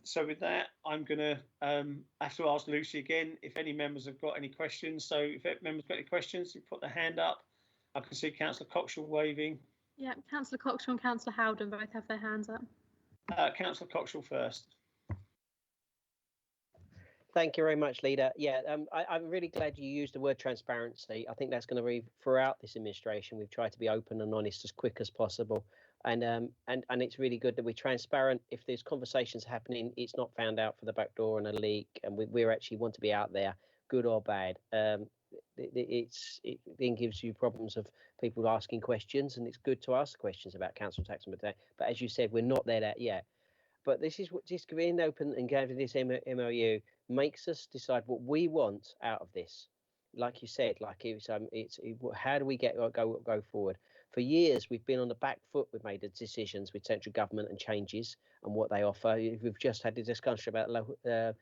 So with that, I'm going to have to ask Lucy again if any members have got any questions. So if members have got any questions, you put their hand up. I can see Councillor Coxall waving. Yeah, Councillor Coxall and Councillor Howden both have their hands up. Councillor Coxall first. Thank you very much, Leader. Yeah, I'm really glad you used the word transparency. I think that's going to be throughout this administration. We've tried to be open and honest as quick as possible. And it's really good that we're transparent. If there's conversations happening, it's not found out for the back door and a leak, and we actually want to be out there, good or bad. It then gives you problems of people asking questions, and it's good to ask questions about council tax and but as you said, we're not there yet. But this is what just being open and going to this MOU makes us decide what we want out of this. Like you said, like it's how do we go forward? For years, we've been on the back foot. We've made the decisions with central government and changes and what they offer. We've just had a discussion about the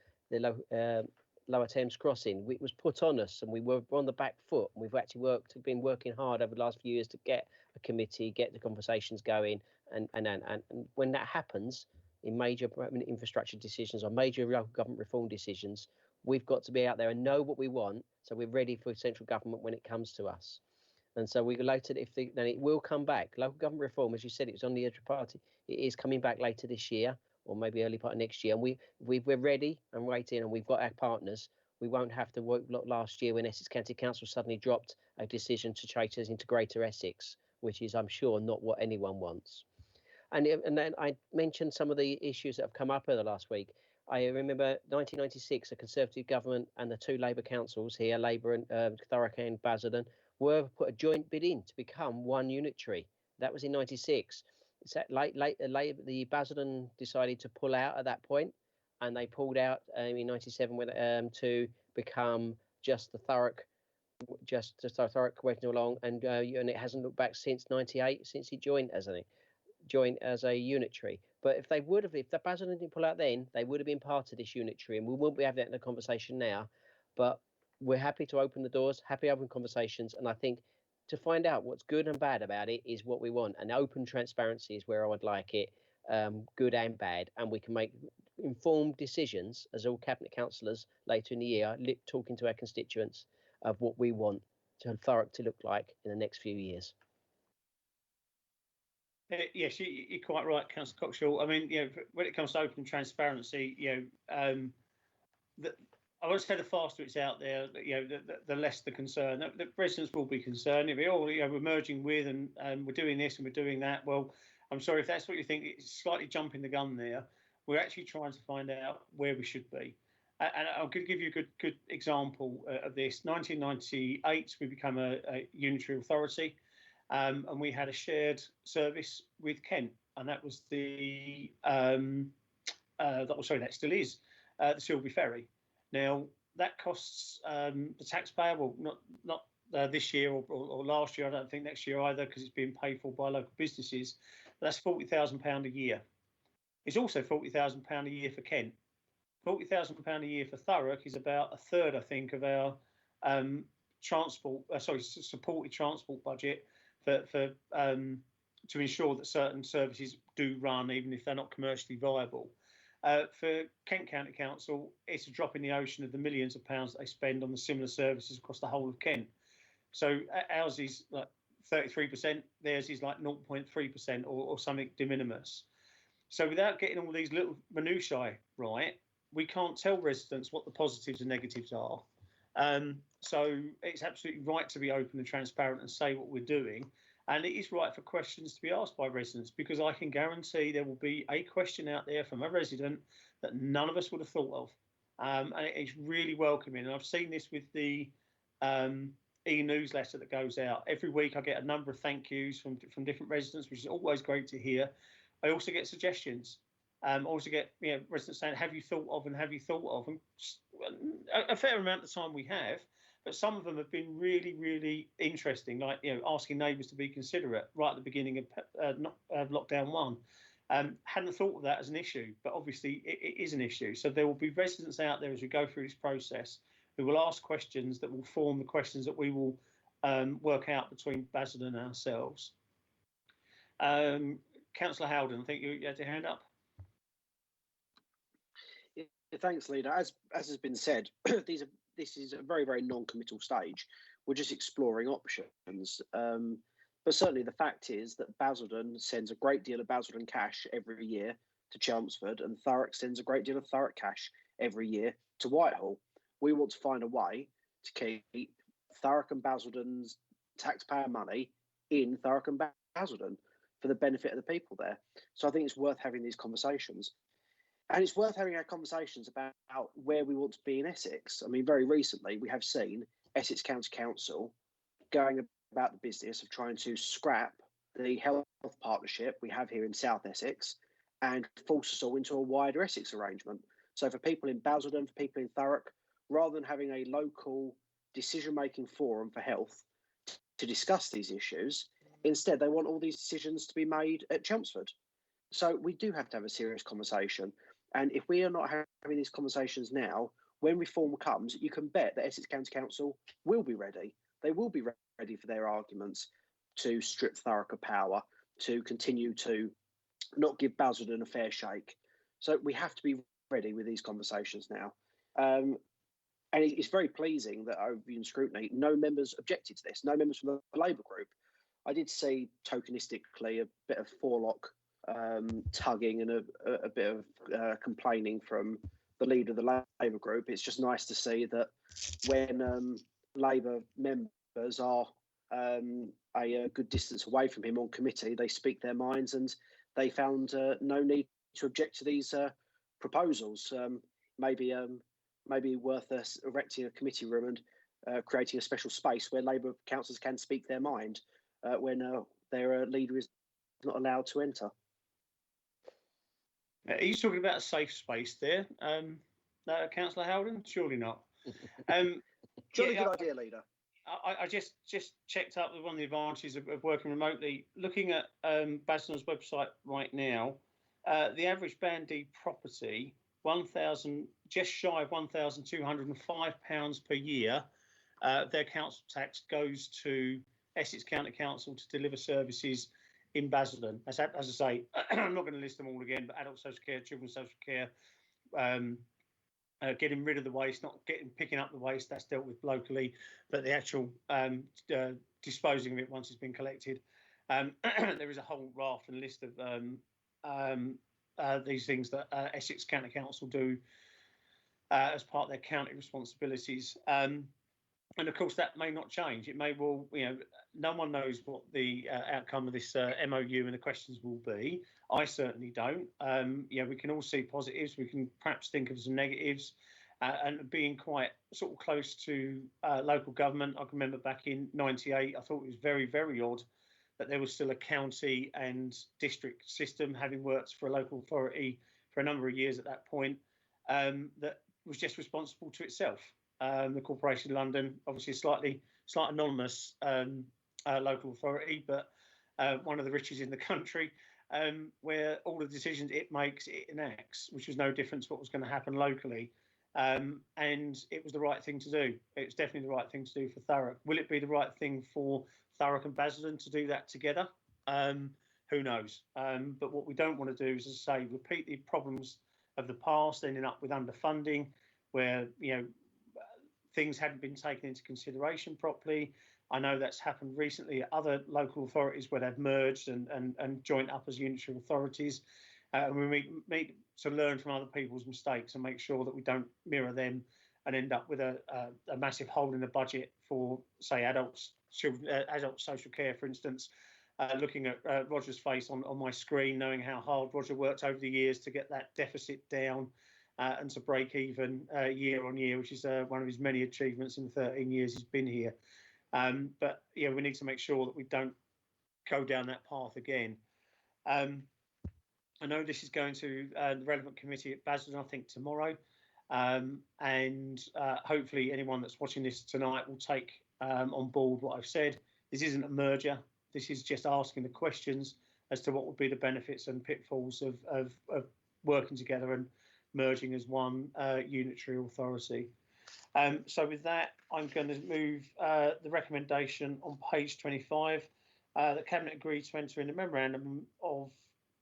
Lower Thames crossing. It was put on us, and we were on the back foot. And we've actually been working hard over the last few years to get a committee, get the conversations going, and when that happens in major infrastructure decisions or major local government reform decisions, we've got to be out there and know what we want, so we're ready for central government when it comes to us. And so we later, then it will come back. Local government reform, as you said, it was on the edge of party. It is coming back later this year, or maybe early part of next year. And we're ready and waiting, and we've got our partners. We won't have to work like last year when Essex County Council suddenly dropped a decision to take us into Greater Essex, which is, I'm sure, not what anyone wants. And then I mentioned some of the issues that have come up over the last week. I remember 1996, a Conservative government and the two Labour councils here, Labour and Thurrock and Basildon, were put a joint bid in to become one unitary. That was in 96. It's that the Basildon decided to pull out at that point, and they pulled out in 97 to become just the Thurrock, Thurrock working along, and it hasn't looked back since 98, since he joined as a unitary. But if the Basildon didn't pull out then, they would have been part of this unitary, and we won't be having that in the conversation now. But we're happy to open the doors, happy to open conversations, and I think to find out what's good and bad about it is what we want. And open transparency is where I would like it, good and bad, and we can make informed decisions as all cabinet councillors later in the year, talking to our constituents of what we want Thurrock to look like in the next few years. Yes, you're quite right, Councillor Cockshaw. I mean, when it comes to open transparency, I would say the faster it's out there, the less the concern. The residents will be concerned if we're merging with and we're doing this and we're doing that. Well, I'm sorry if that's what you think. It's slightly jumping the gun there. We're actually trying to find out where we should be. And I'm going to give you a good example of this. 1998, we became a unitary authority. And we had a shared service with Kent, and that was that still is the Silbury Ferry. Now that costs the taxpayer, well, not this year or last year. I don't think next year either, because it's being paid for by local businesses. But that's £40,000 a year. It's also £40,000 a year for Kent. £40,000 a year for Thurrock is about a third, I think, of our supported transport budget. To ensure that certain services do run, even if they're not commercially viable. For Kent County Council, it's a drop in the ocean of the millions of pounds that they spend on the similar services across the whole of Kent. So ours is like 33%, theirs is like 0.3% or something de minimis. So without getting all these little minutiae right, we can't tell residents what the positives and negatives are. So it's absolutely right to be open and transparent and say what we're doing. And it is right for questions to be asked by residents, because I can guarantee there will be a question out there from a resident that none of us would have thought of. And it's really welcoming. And I've seen this with the e-newsletter that goes out. Every week I get a number of thank yous from different residents, which is always great to hear. I also get suggestions. I also get residents saying, have you thought of, and have you thought of? And a fair amount of the time we have, but some of them have been really, really interesting, like asking neighbours to be considerate right at the beginning of lockdown 1. Hadn't thought of that as an issue, but obviously it is an issue. So there will be residents out there as we go through this process who will ask questions that will form the questions that we will work out between Basildon and ourselves. Councillor Howden, I think you had your hand up. Thanks, leader. As has been said, this is a very, very non-committal stage. We're just exploring options. But certainly the fact is that Basildon sends a great deal of Basildon cash every year to Chelmsford, and Thurrock sends a great deal of Thurrock cash every year to Whitehall. We want to find a way to keep Thurrock and Basildon's taxpayer money in Thurrock and Basildon for the benefit of the people there. So I think it's worth having these conversations. And it's worth having our conversations about where we want to be in Essex. I mean, very recently, we have seen Essex County Council going about the business of trying to scrap the health partnership we have here in South Essex and force us all into a wider Essex arrangement. So for people in Basildon, for people in Thurrock, rather than having a local decision-making forum for health to discuss these issues, instead they want all these decisions to be made at Chelmsford. So we do have to have a serious conversation. And if we are not having these conversations now, when reform comes, you can bet that Essex County Council will be ready. They will be ready for their arguments to strip Thurrock of power, to continue to not give Basildon a fair shake. So we have to be ready with these conversations now. and it's very pleasing that over in scrutiny, no members objected to this. No members from the Labour group. I did see tokenistically a bit of forelock tugging and a bit of complaining from the leader of the Labour group. It's just nice to see that when Labour members are a good distance away from him on committee, they speak their minds, and they found no need to object to these proposals. Maybe worth erecting a committee room and creating a special space where Labour councillors can speak their mind when their leader is not allowed to enter. Are you talking about a safe space there, Councillor Howden? Surely not. Jolly good idea, leader. I just checked up with one of the advantages of working remotely. Looking at Basildon's website right now, the average Band D property, just shy of £1,205 per year. Their council tax goes to Essex County Council to deliver services in Basildon. As I say, I'm not going to list them all again, but adult social care, children's social care, getting rid of the waste, picking up the waste, that's dealt with locally, but the actual disposing of it once it's been collected. There is a whole raft and list of these things that Essex County Council do as part of their county responsibilities. And of course, that may not change. It may well, no one knows what the outcome of this MOU and the questions will be. I certainly don't. We can all see positives. We can perhaps think of some negatives. And being quite sort of close to local government, I can remember back in '98, I thought it was very, very odd that there was still a county and district system, having worked for a local authority for a number of years at that point, that was just responsible to itself. The Corporation of London, obviously a slightly anonymous local authority, but one of the richest in the country, where all the decisions it makes, it enacts, which was no different to what was going to happen locally. And it was the right thing to do. It was definitely the right thing to do for Thurrock. Will it be the right thing for Thurrock and Basildon to do that together? Who knows? But what we don't want to do is, as I say, repeat the problems of the past, ending up with underfunding, where things hadn't been taken into consideration properly. I know that's happened recently at other local authorities where they've merged and joined up as unitary authorities. And we need to learn from other people's mistakes and make sure that we don't mirror them and end up with a massive hole in the budget for, say, adults, children, adult social care, for instance. Looking at Roger's face on my screen, knowing how hard Roger worked over the years to get that deficit down and to break even year on year, which is one of his many achievements in the 13 years he's been here. But we need to make sure that we don't go down that path again. I know this is going to the relevant committee at Basildon, I think, tomorrow. And hopefully anyone that's watching this tonight will take on board what I've said. This isn't a merger. This is just asking the questions as to what would be the benefits and pitfalls of working together and merging as one unitary authority. So with that, I'm going to move the recommendation on page 25. The Cabinet agreed to enter in a memorandum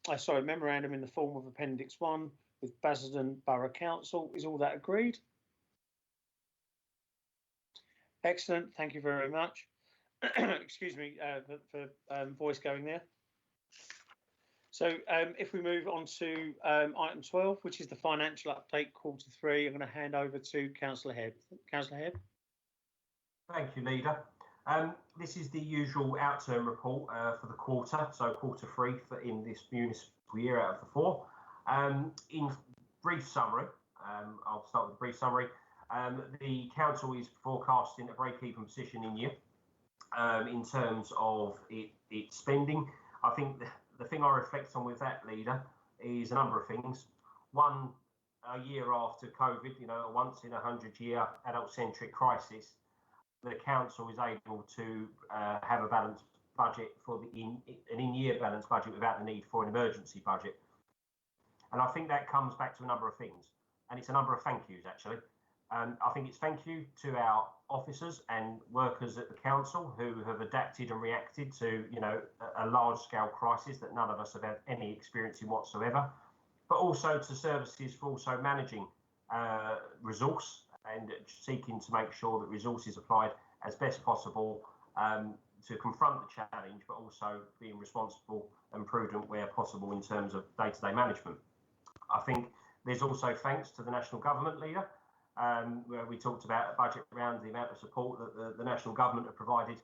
in the form of Appendix 1 with Basildon Borough Council. Is all that agreed? Excellent. Thank you very much. Excuse me for voice going there. So if we move on to item 12, which is the financial update quarter 3, I'm going to hand over to Councillor Hebb. Councillor Hebb. Thank you, Leader. This is the usual outturn report for the quarter, so quarter 3 in this municipal year out of the 4. In brief summary, I'll start with a brief summary. The council is forecasting a break-even position in year in terms of its spending. I think the thing I reflect on with that, Leader, is a number of things. One, a year after COVID, a once in 100-year adult-centric crisis, the council is able to have a balanced budget for an in-year balanced budget without the need for an emergency budget. And I think that comes back to a number of things, and it's a number of thank yous actually. I think it's thank you to our officers and workers at the council who have adapted and reacted to a large-scale crisis that none of us have had any experience in whatsoever, but also to services for also managing resource and seeking to make sure that resources applied as best possible to confront the challenge, but also being responsible and prudent where possible in terms of day-to-day management. I think there's also thanks to the national government leader, where we talked about a budget around the amount of support that the national government have provided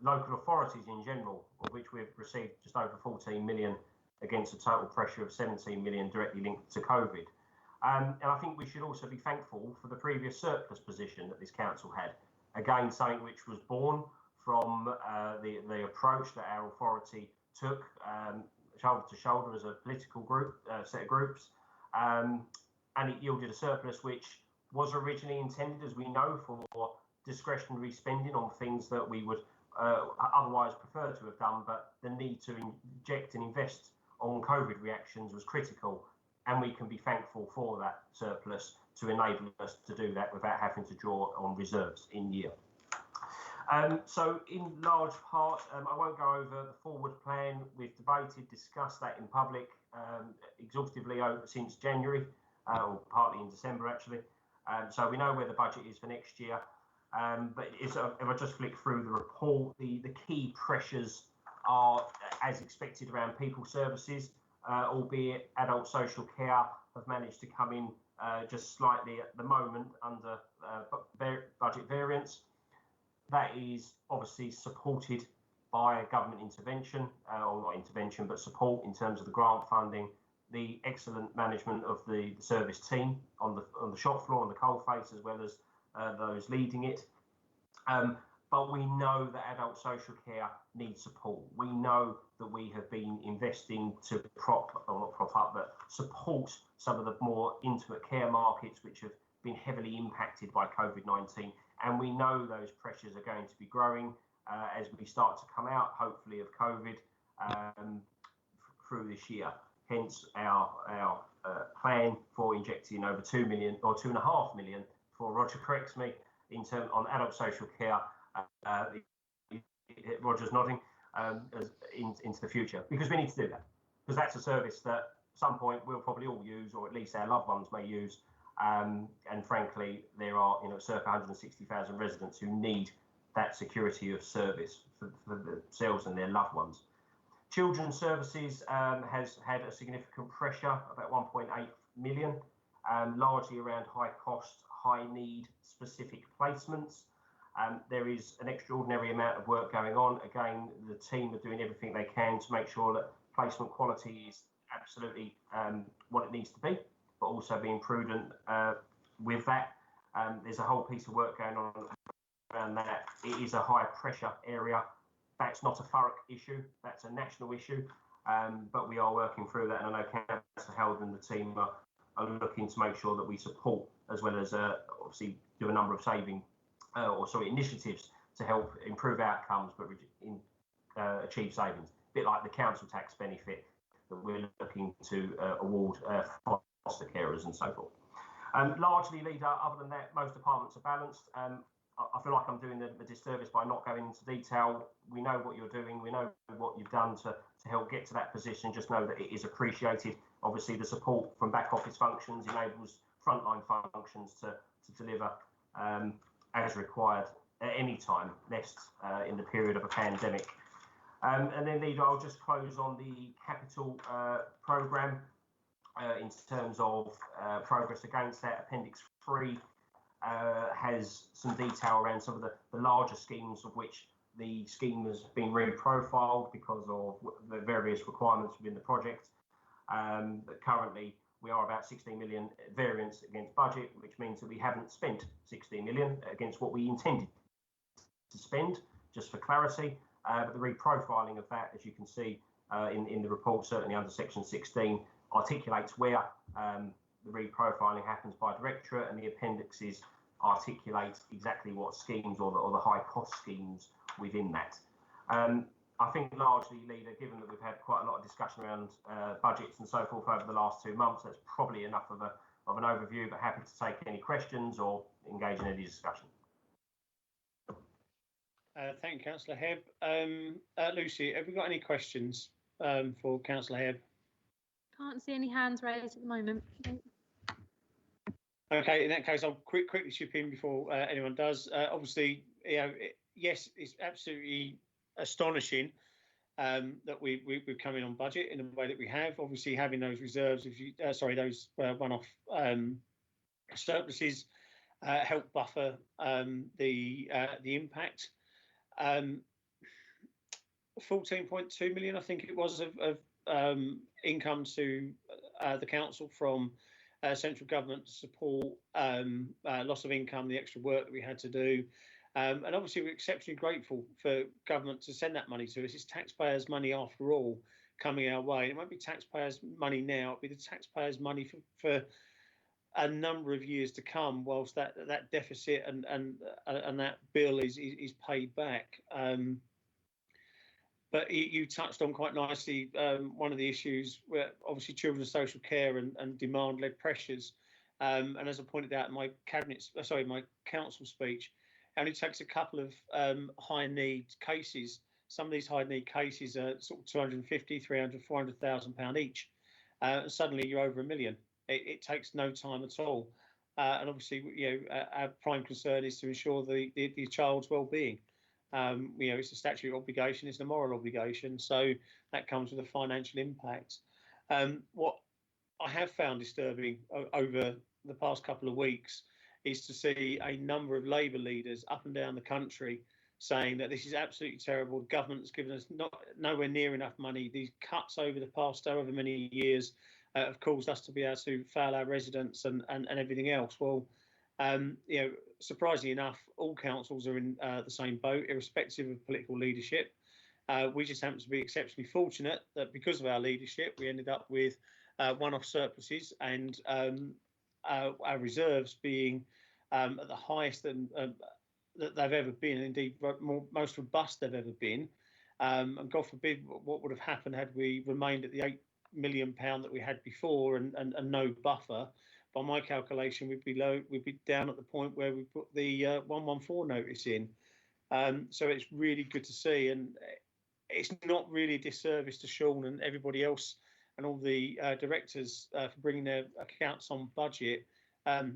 local authorities in general, of which we've received just over 14 million against a total pressure of 17 million directly linked to COVID. And I think we should also be thankful for the previous surplus position that this council had. Again, something which was born from the approach that our authority took shoulder to shoulder as a political group, set of groups, and it yielded a surplus which was originally intended, as we know, for discretionary spending on things that we would otherwise prefer to have done, but the need to inject and invest on COVID reactions was critical, and we can be thankful for that surplus to enable us to do that without having to draw on reserves in year. So in large part, I won't go over the forward plan. We've debated, discussed that in public exhaustively since January, or partly in December actually. So we know where the budget is for next year. But if I just flick through the report, the key pressures are, as expected, around people services, albeit adult social care have managed to come in just slightly at the moment under budget variance. That is obviously supported by government intervention, or not intervention, but support in terms of the grant funding, the excellent management of the service team on the shop floor, on the coalface, as well as those leading it. But we know that adult social care needs support. We know that we have been investing to support some of the more intimate care markets which have been heavily impacted by COVID-19. And we know those pressures are going to be growing as we start to come out, hopefully, of COVID through this year. Hence our plan for injecting over 2 million or 2.5 million, before Roger corrects me, in terms on adult social care. Roger's nodding into the future, because we need to do that, because that's a service that at some point we'll probably all use, or at least our loved ones may use. And frankly, there are circa 160,000 residents who need that security of service for themselves and their loved ones. Children's services has had a significant pressure, about 1.8 million, largely around high cost, high need specific placements. There is an extraordinary amount of work going on. Again, the team are doing everything they can to make sure that placement quality is absolutely what it needs to be, but also being prudent with that. There's a whole piece of work going on around that. It is a high pressure area. That's not a Thurrock issue, that's a national issue, but we are working through that, and I know Councillor Held and the team are looking to make sure that we support, as well as obviously do a number of initiatives to help improve outcomes, but achieve savings. A bit like the council tax benefit that we're looking to award foster carers and so forth. Largely, leader, other than that, most departments are balanced. I feel like I'm doing the disservice by not going into detail. We know what you're doing. We know what you've done to help get to that position. Just know that it is appreciated. Obviously, the support from back office functions enables frontline functions to deliver as required at any time, lest in the period of a pandemic. And then, leader, I'll just close on the capital programme in terms of progress against that. Appendix 3 has some detail around some of the larger schemes, of which the scheme has been reprofiled because of the various requirements within the project. But currently, we are about 16 million variance against budget, which means that we haven't spent 16 million against what we intended to spend, just for clarity. But the reprofiling of that, as you can see in the report, certainly under section 16, articulates where the reprofiling happens by directorate, and the appendixes articulate exactly what schemes or the high cost schemes within that. I think largely, leader, given that we've had quite a lot of discussion around budgets and so forth over the last 2 months, that's probably enough of an overview, but happy to take any questions or engage in any discussion. Thank you, Councillor Hebb. Lucy, have we got any questions for Councillor Hebb? Can't see any hands raised at the moment. Okay, in that case, I'll quickly chip in before anyone does. Obviously, yes, it's absolutely astonishing that we've come in on budget in the way that we have. Obviously, having those reserves, those one-off surpluses help buffer the impact. 14.2 million, I think it was, of income to the council from central government to support loss of income, the extra work that we had to do. And obviously, we're exceptionally grateful for government to send that money to us. It's taxpayers' money after all coming our way. It won't be taxpayers' money now, it'll be the taxpayers' money for a number of years to come, whilst that deficit and that bill is paid back. But you touched on quite nicely one of the issues where obviously children's social care and demand-led pressures. And as I pointed out in my my council speech, it only takes a couple of high need cases. Some of these high need cases are sort of 250, 300, 400,000 pound each. Suddenly you're over $1 million. It takes no time at all. And obviously, our prime concern is to ensure the child's well-being. It's a statutory obligation, it's a moral obligation, so that comes with a financial impact. What I have found disturbing over the past couple of weeks is to see a number of Labour leaders up and down the country saying that this is absolutely terrible. The government's given us nowhere near enough money. These cuts over the past however many years have caused us to be able to fail our residents and everything else. Well, surprisingly enough, all councils are in the same boat, irrespective of political leadership. We just happen to be exceptionally fortunate that because of our leadership, we ended up with one-off surpluses and our reserves being at the highest that they've ever been, and indeed most robust they've ever been. And God forbid what would have happened had we remained at the £8 million that we had before and no buffer. By my calculation, we'd be down at the point where we put the 114 notice in. So it's really good to see, and it's not really a disservice to Sean and everybody else and all the directors for bringing their accounts on budget to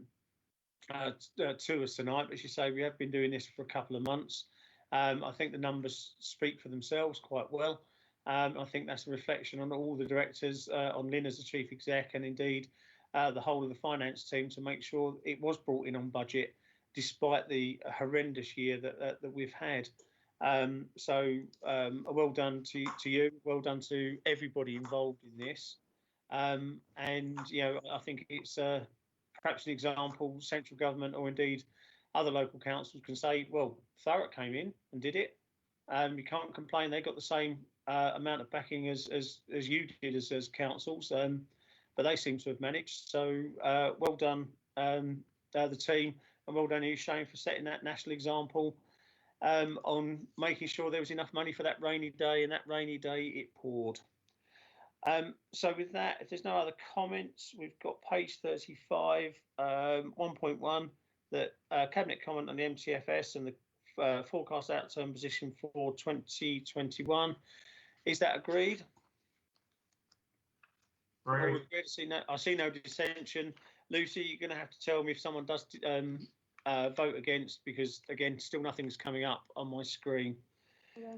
us tonight. But as you say, we have been doing this for a couple of months. I think the numbers speak for themselves quite well. I think that's a reflection on all the directors, on Lynn as the chief exec, and indeed the whole of the finance team to make sure it was brought in on budget, despite the horrendous year that we've had. So well done to you, well done to everybody involved in this. And I think it's perhaps an example central government or indeed other local councils can say, well, Thurrock came in and did it. You can't complain; they got the same amount of backing as you did as councils. But they seem to have managed. So well done, the team, and well done you, Shane, for setting that national example on making sure there was enough money for that rainy day, and that rainy day it poured. So with that, if there's no other comments, we've got page 35, 1.1, that Cabinet comment on the MTFS and the forecast outturn position for 2021. Is that agreed? Right. I see no dissension. Lucy, you're going to have to tell me if someone does vote against, because again, still nothing's coming up on my screen. Yeah.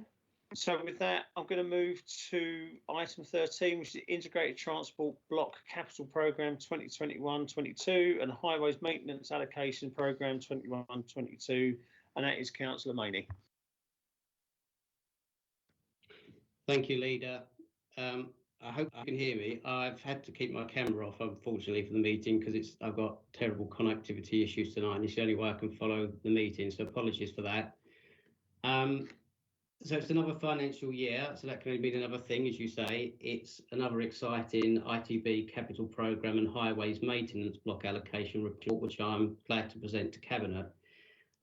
So with that, I'm going to move to item 13, which is the Integrated Transport Block Capital Programme 2021-22 and Highways Maintenance Allocation Programme 21-22, and that is Councillor Maney. Thank you, Leader. I hope you can hear me. I've had to keep my camera off, unfortunately, for the meeting because I've got terrible connectivity issues tonight, and it's the only way I can follow the meeting. So apologies for that. So it's another financial year, so that can only mean another thing, as you say. It's another exciting ITB capital programme and highways maintenance block allocation report, which I'm glad to present to Cabinet.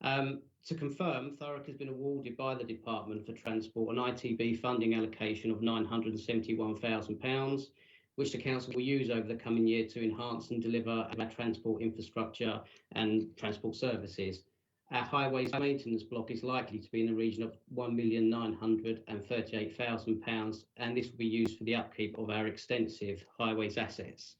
To confirm, Thurrock has been awarded by the Department for Transport an ITB funding allocation of £971,000, which the Council will use over the coming year to enhance and deliver our transport infrastructure and transport services. Our highways maintenance block is likely to be in the region of £1,938,000, and this will be used for the upkeep of our extensive highways assets.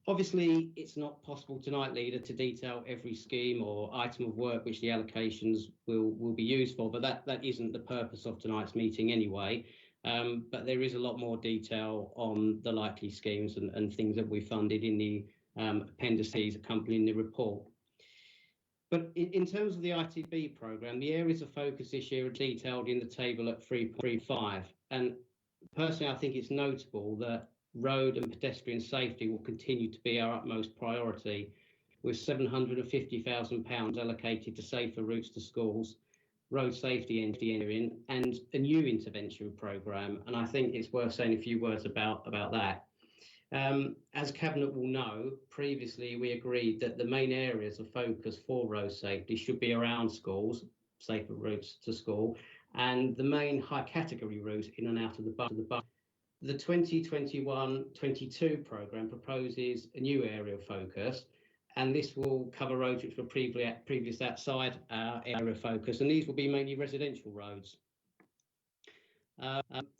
Obviously, it's not possible tonight, Leader, to detail every scheme or item of work which the allocations will be used for, but that isn't the purpose of tonight's meeting anyway. But there is a lot more detail on the likely schemes and things that we funded in the appendices accompanying the report. But in terms of the ITB programme, the areas of focus this year are detailed in the table at 3.35. And personally, I think it's notable that road and pedestrian safety will continue to be our utmost priority, with £750,000 allocated to safer routes to schools, road safety engineering, and a new intervention programme. And I think it's worth saying a few words about that. As Cabinet will know, previously we agreed that the main areas of focus for road safety should be around schools, safer routes to school, and the main high category routes in and out of the bus. The 2021-22 programme proposes a new area of focus, and this will cover roads which were previous outside our area of focus, and these will be mainly residential roads.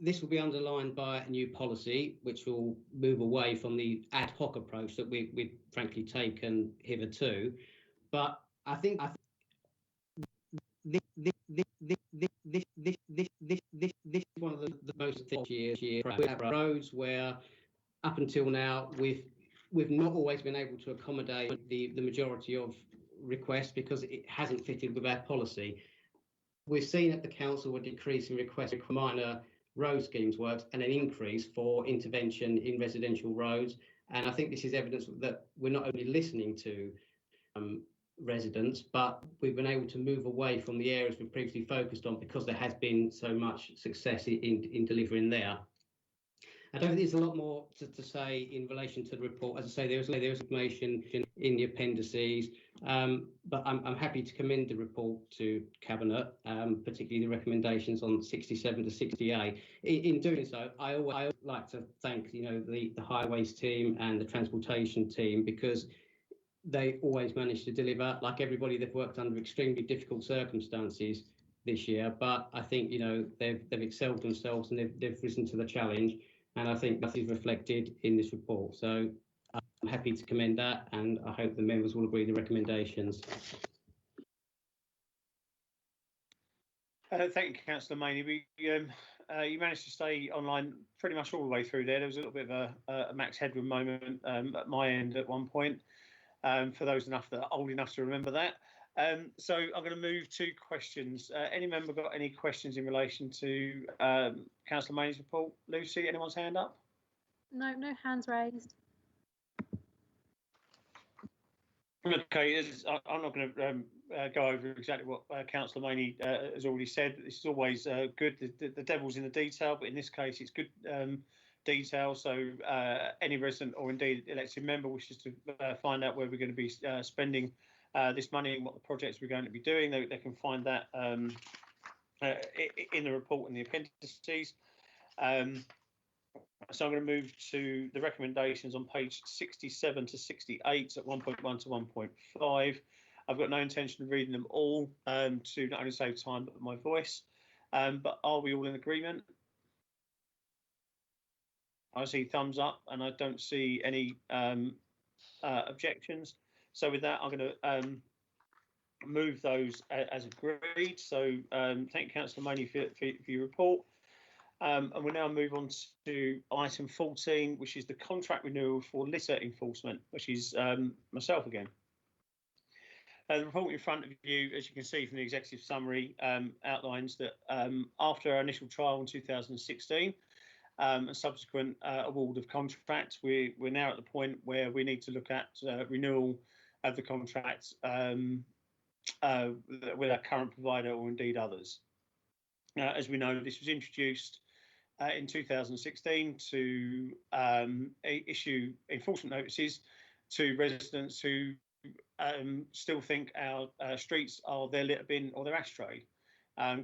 This will be underlined by a new policy, which will move away from the ad hoc approach that we've frankly taken hitherto. But I think this is one of the most years roads where, up until now, we've not always been able to accommodate the majority of requests because it hasn't fitted with our policy. We've seen at the council a decrease in requests for minor road schemes works and an increase for intervention in residential roads. And I think this is evidence that we're not only listening to residents, but we've been able to move away from the areas we've previously focused on because there has been so much success in delivering there. I don't think there's a lot more to say in relation to the report. As I say, there's information in the appendices, but I'm happy to commend the report to Cabinet, particularly the recommendations on 67 to 68. In doing so, I always like to thank the highways team and the transportation team, because they always manage to deliver. Like everybody, they've worked under extremely difficult circumstances this year, but I think they've excelled themselves and they've risen to the challenge. And I think that is reflected in this report. So I'm happy to commend that, and I hope the members will agree with the recommendations. Thank you, Councillor Maney. You managed to stay online pretty much all the way through there. There was a little bit of a max headroom moment at my end at one point, for those that are old enough to remember that. So I'm going to move to questions. Any member got any questions in relation to Councillor Maney's report? Lucy, anyone's hand up? No hands raised. Okay, I'm not going to go over exactly what Councillor Maney has already said. This is always good. The devil's in the detail, but in this case, it's good detail. So any resident or indeed elected member wishes to find out where we're going to be spending this money and what the projects we're going to be doing, they can find that in the report and the appendices. So I'm going to move to the recommendations on page 67 to 68 at 1.1 to 1.5. I've got no intention of reading them all to not only save time but my voice. But are we all in agreement? I see thumbs up and I don't see any objections. So with that, I'm going to move those as agreed. So thank you, Councillor Maney, for your report. And we'll now move on to item 14, which is the contract renewal for litter enforcement, which is myself again. The report in front of you, as you can see from the executive summary, outlines that after our initial trial in 2016 and subsequent award of contract, we're now at the point where we need to look at renewal of the contract with our current provider or indeed others. As we know, this was introduced in 2016 to issue enforcement notices to residents who still think our streets are their litter bin or their ashtray.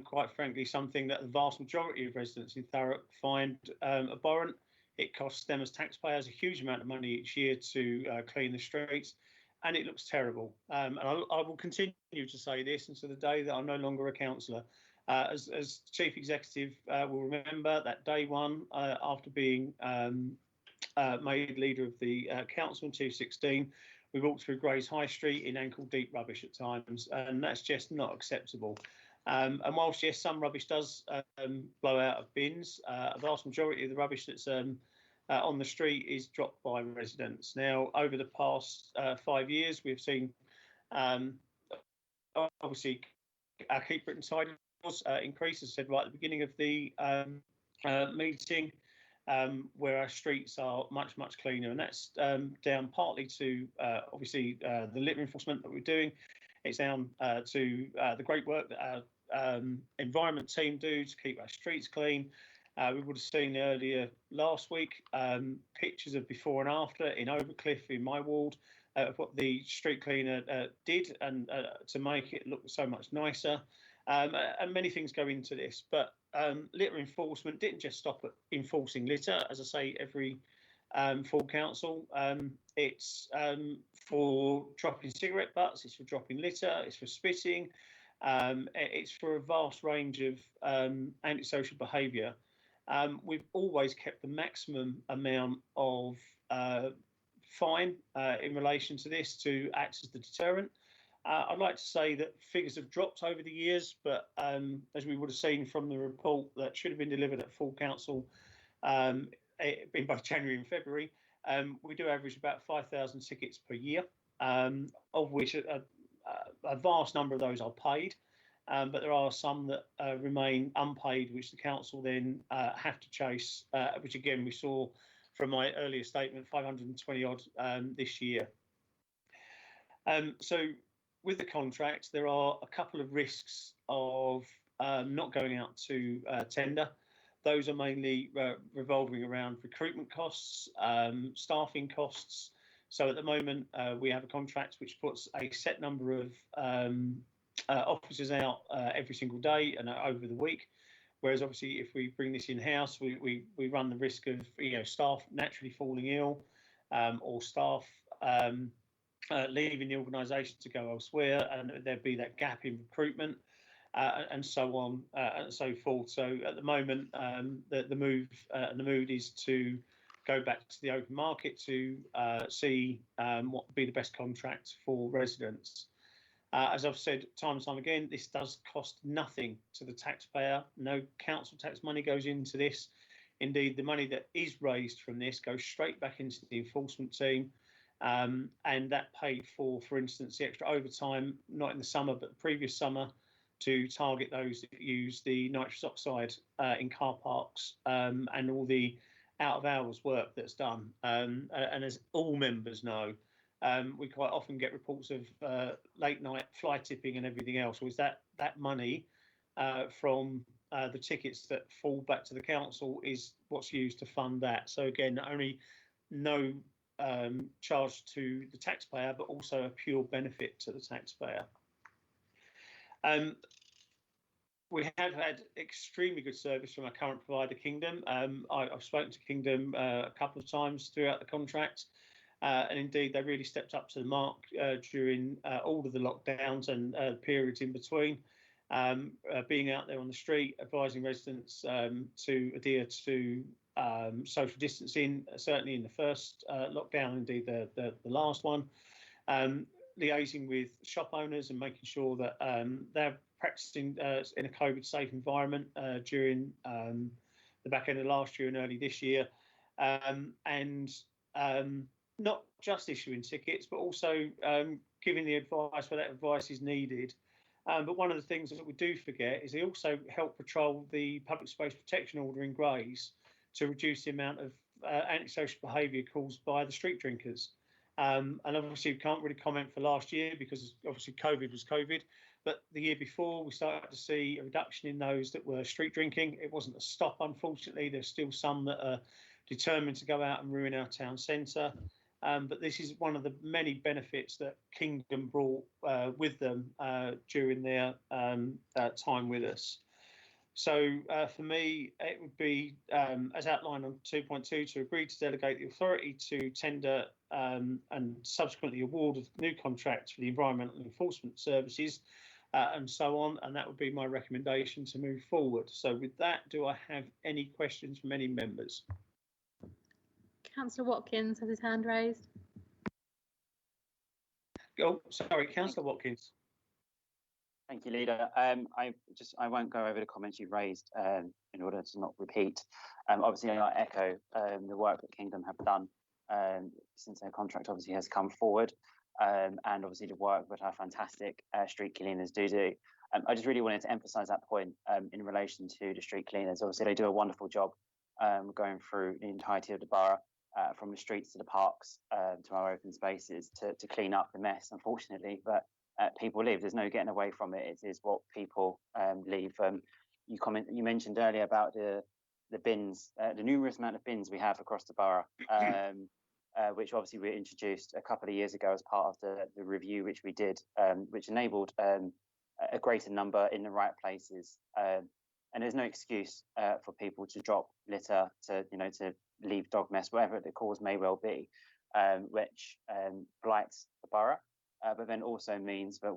Quite frankly, something that the vast majority of residents in Thurrock find abhorrent. It costs them as taxpayers a huge amount of money each year to clean the streets, and it looks terrible. And I will continue to say this until the day that I'm no longer a councillor. As Chief Executive will remember, that day one, after being made leader of the council in 2016. We walked through Grays High Street in ankle-deep rubbish at times, and that's just not acceptable. And whilst, yes, some rubbish does blow out of bins, a vast majority of the rubbish that's on the street is dropped by residents. Now, over the past 5 years, we've seen, obviously, our Keep Britain Tidy increase, as I said right at the beginning of the meeting, where our streets are much, much cleaner. And that's down partly to, obviously, the litter enforcement that we're doing. It's down to the great work that our environment team do to keep our streets clean. We would have seen earlier last week pictures of before and after in Overcliffe, in my ward, of what the street cleaner did and to make it look so much nicer. And many things go into this, but litter enforcement didn't just stop at enforcing litter. As I say, every full council, it's for dropping cigarette butts, it's for dropping litter, it's for spitting, it's for a vast range of antisocial behaviour. We've always kept the maximum amount of fine in relation to this to act as the deterrent. I'd like to say that figures have dropped over the years, but as we would have seen from the report that should have been delivered at full council in both January and February, we do average about 5,000 tickets per year, of which a vast number of those are paid, but there are some that remain unpaid, which the council then have to chase, which again we saw from my earlier statement, 520 odd this year. So with the contract, there are a couple of risks of not going out to tender. Those are mainly revolving around recruitment costs, staffing costs. So at the moment, we have a contract which puts a set number of officers out every single day and over the week. Whereas obviously, if we bring this in-house, we run the risk of staff naturally falling ill, or staff leaving the organisation to go elsewhere, and there'd be that gap in recruitment, and so on and so forth. So at the moment, the move and the mood is to go back to the open market to see what would be the best contract for residents. As I've said time and time again, this does cost nothing to the taxpayer. No council tax money goes into this. Indeed, the money that is raised from this goes straight back into the enforcement team. And that paid for instance, the extra overtime, not in the summer, but the previous summer, to target those that use the nitrous oxide in car parks, and all the out of hours work that's done. And as all members know, we quite often get reports of late night fly tipping and everything else. Was that money from the tickets that fall back to the council is what's used to fund that. So again, not only no charge to the taxpayer, but also a pure benefit to the taxpayer. We have had extremely good service from our current provider, Kingdom. I've spoken to Kingdom a couple of times throughout the contract, and indeed they really stepped up to the mark during all of the lockdowns and periods in between, being out there on the street, advising residents to adhere to social distancing, certainly in the first lockdown, indeed the last one, liaising with shop owners and making sure that they're practicing in a COVID safe environment during the back end of last year and early this year, and not just issuing tickets, but also giving the advice where that advice is needed. But one of the things that we do forget is they also help patrol the public space protection order in Grays to reduce the amount of antisocial behaviour caused by the street drinkers. And obviously we can't really comment for last year because obviously COVID was COVID, but the year before we started to see a reduction in those that were street drinking. It wasn't a stop, unfortunately. There's still some that are determined to go out and ruin our town centre. But this is one of the many benefits that Kingdom brought with them during their time with us. So for me, it would be, as outlined on 2.2, to agree to delegate the authority to tender and subsequently award of new contracts for the environmental enforcement services and so on. And that would be my recommendation to move forward. So with that, do I have any questions from any members? Councillor Watkins has his hand raised. Oh, sorry, Councillor Watkins. Thank you, Leader. I won't go over the comments you've raised in order to not repeat. Obviously, I echo the work that Kingdom have done since their contract obviously has come forward, and obviously the work that our fantastic street cleaners do. I just really wanted to emphasise that point in relation to the street cleaners. Obviously, they do a wonderful job going through the entirety of the borough, from the streets to the parks to our open spaces to clean up the mess, unfortunately. But people live. There's no getting away from it. It is what people leave. You mentioned earlier about the bins, the numerous amount of bins we have across the borough, which obviously we introduced a couple of years ago as part of the review which we did, which enabled a greater number in the right places. And there's no excuse for people to drop litter, to leave dog mess, whatever the cause may well be, which blights the borough. But then also means that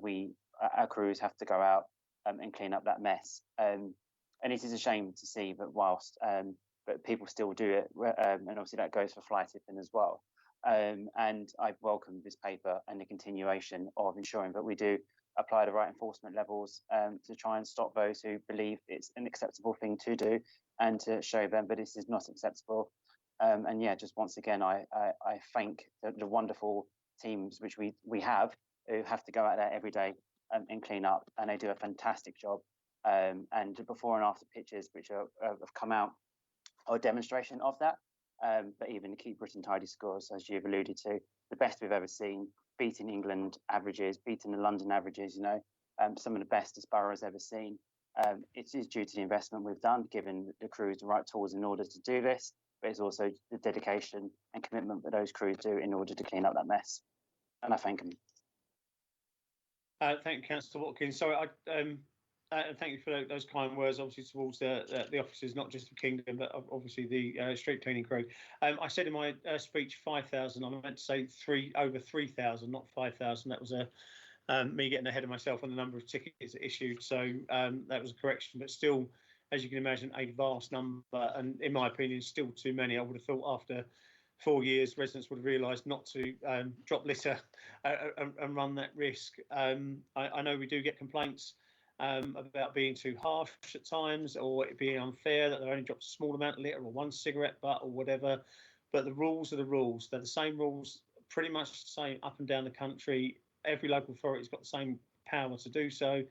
our crews have to go out and clean up that mess. And it is a shame to see that whilst but people still do it, and obviously that goes for fly tipping as well. And I welcome this paper and the continuation of ensuring that we do apply the right enforcement levels to try and stop those who believe it's an acceptable thing to do, and to show them that this is not acceptable. And yeah, just once again, I thank the wonderful teams which we have, who have to go out there every day and clean up, and they do a fantastic job. And the before and after pictures which have come out are a demonstration of that. But even the Keep Britain Tidy scores, as you've alluded to, the best we've ever seen, beating England averages, beating the London averages, some of the best this borough has ever seen. It is due to the investment we've done, giving the crews the right tools in order to do this, but it's also the dedication and commitment that those crews do in order to clean up that mess. And I thank them. Thank you, Councillor Watkins. Sorry, thank you for those kind words, obviously towards the officers, not just the Kingdom, but obviously the street cleaning crew. I said in my speech 5,000. I meant to say over 3,000, not 5,000. That was me getting ahead of myself on the number of tickets issued. So that was a correction, but still, as you can imagine, a vast number, and in my opinion, still too many. I would have thought after 4 years, residents would have realised not to drop litter and run that risk. I know we do get complaints about being too harsh at times, or it being unfair that they only dropped a small amount of litter or one cigarette butt or whatever. But the rules are the rules. They're the same rules, pretty much the same up and down the country. Every local authority's got the same power to do so.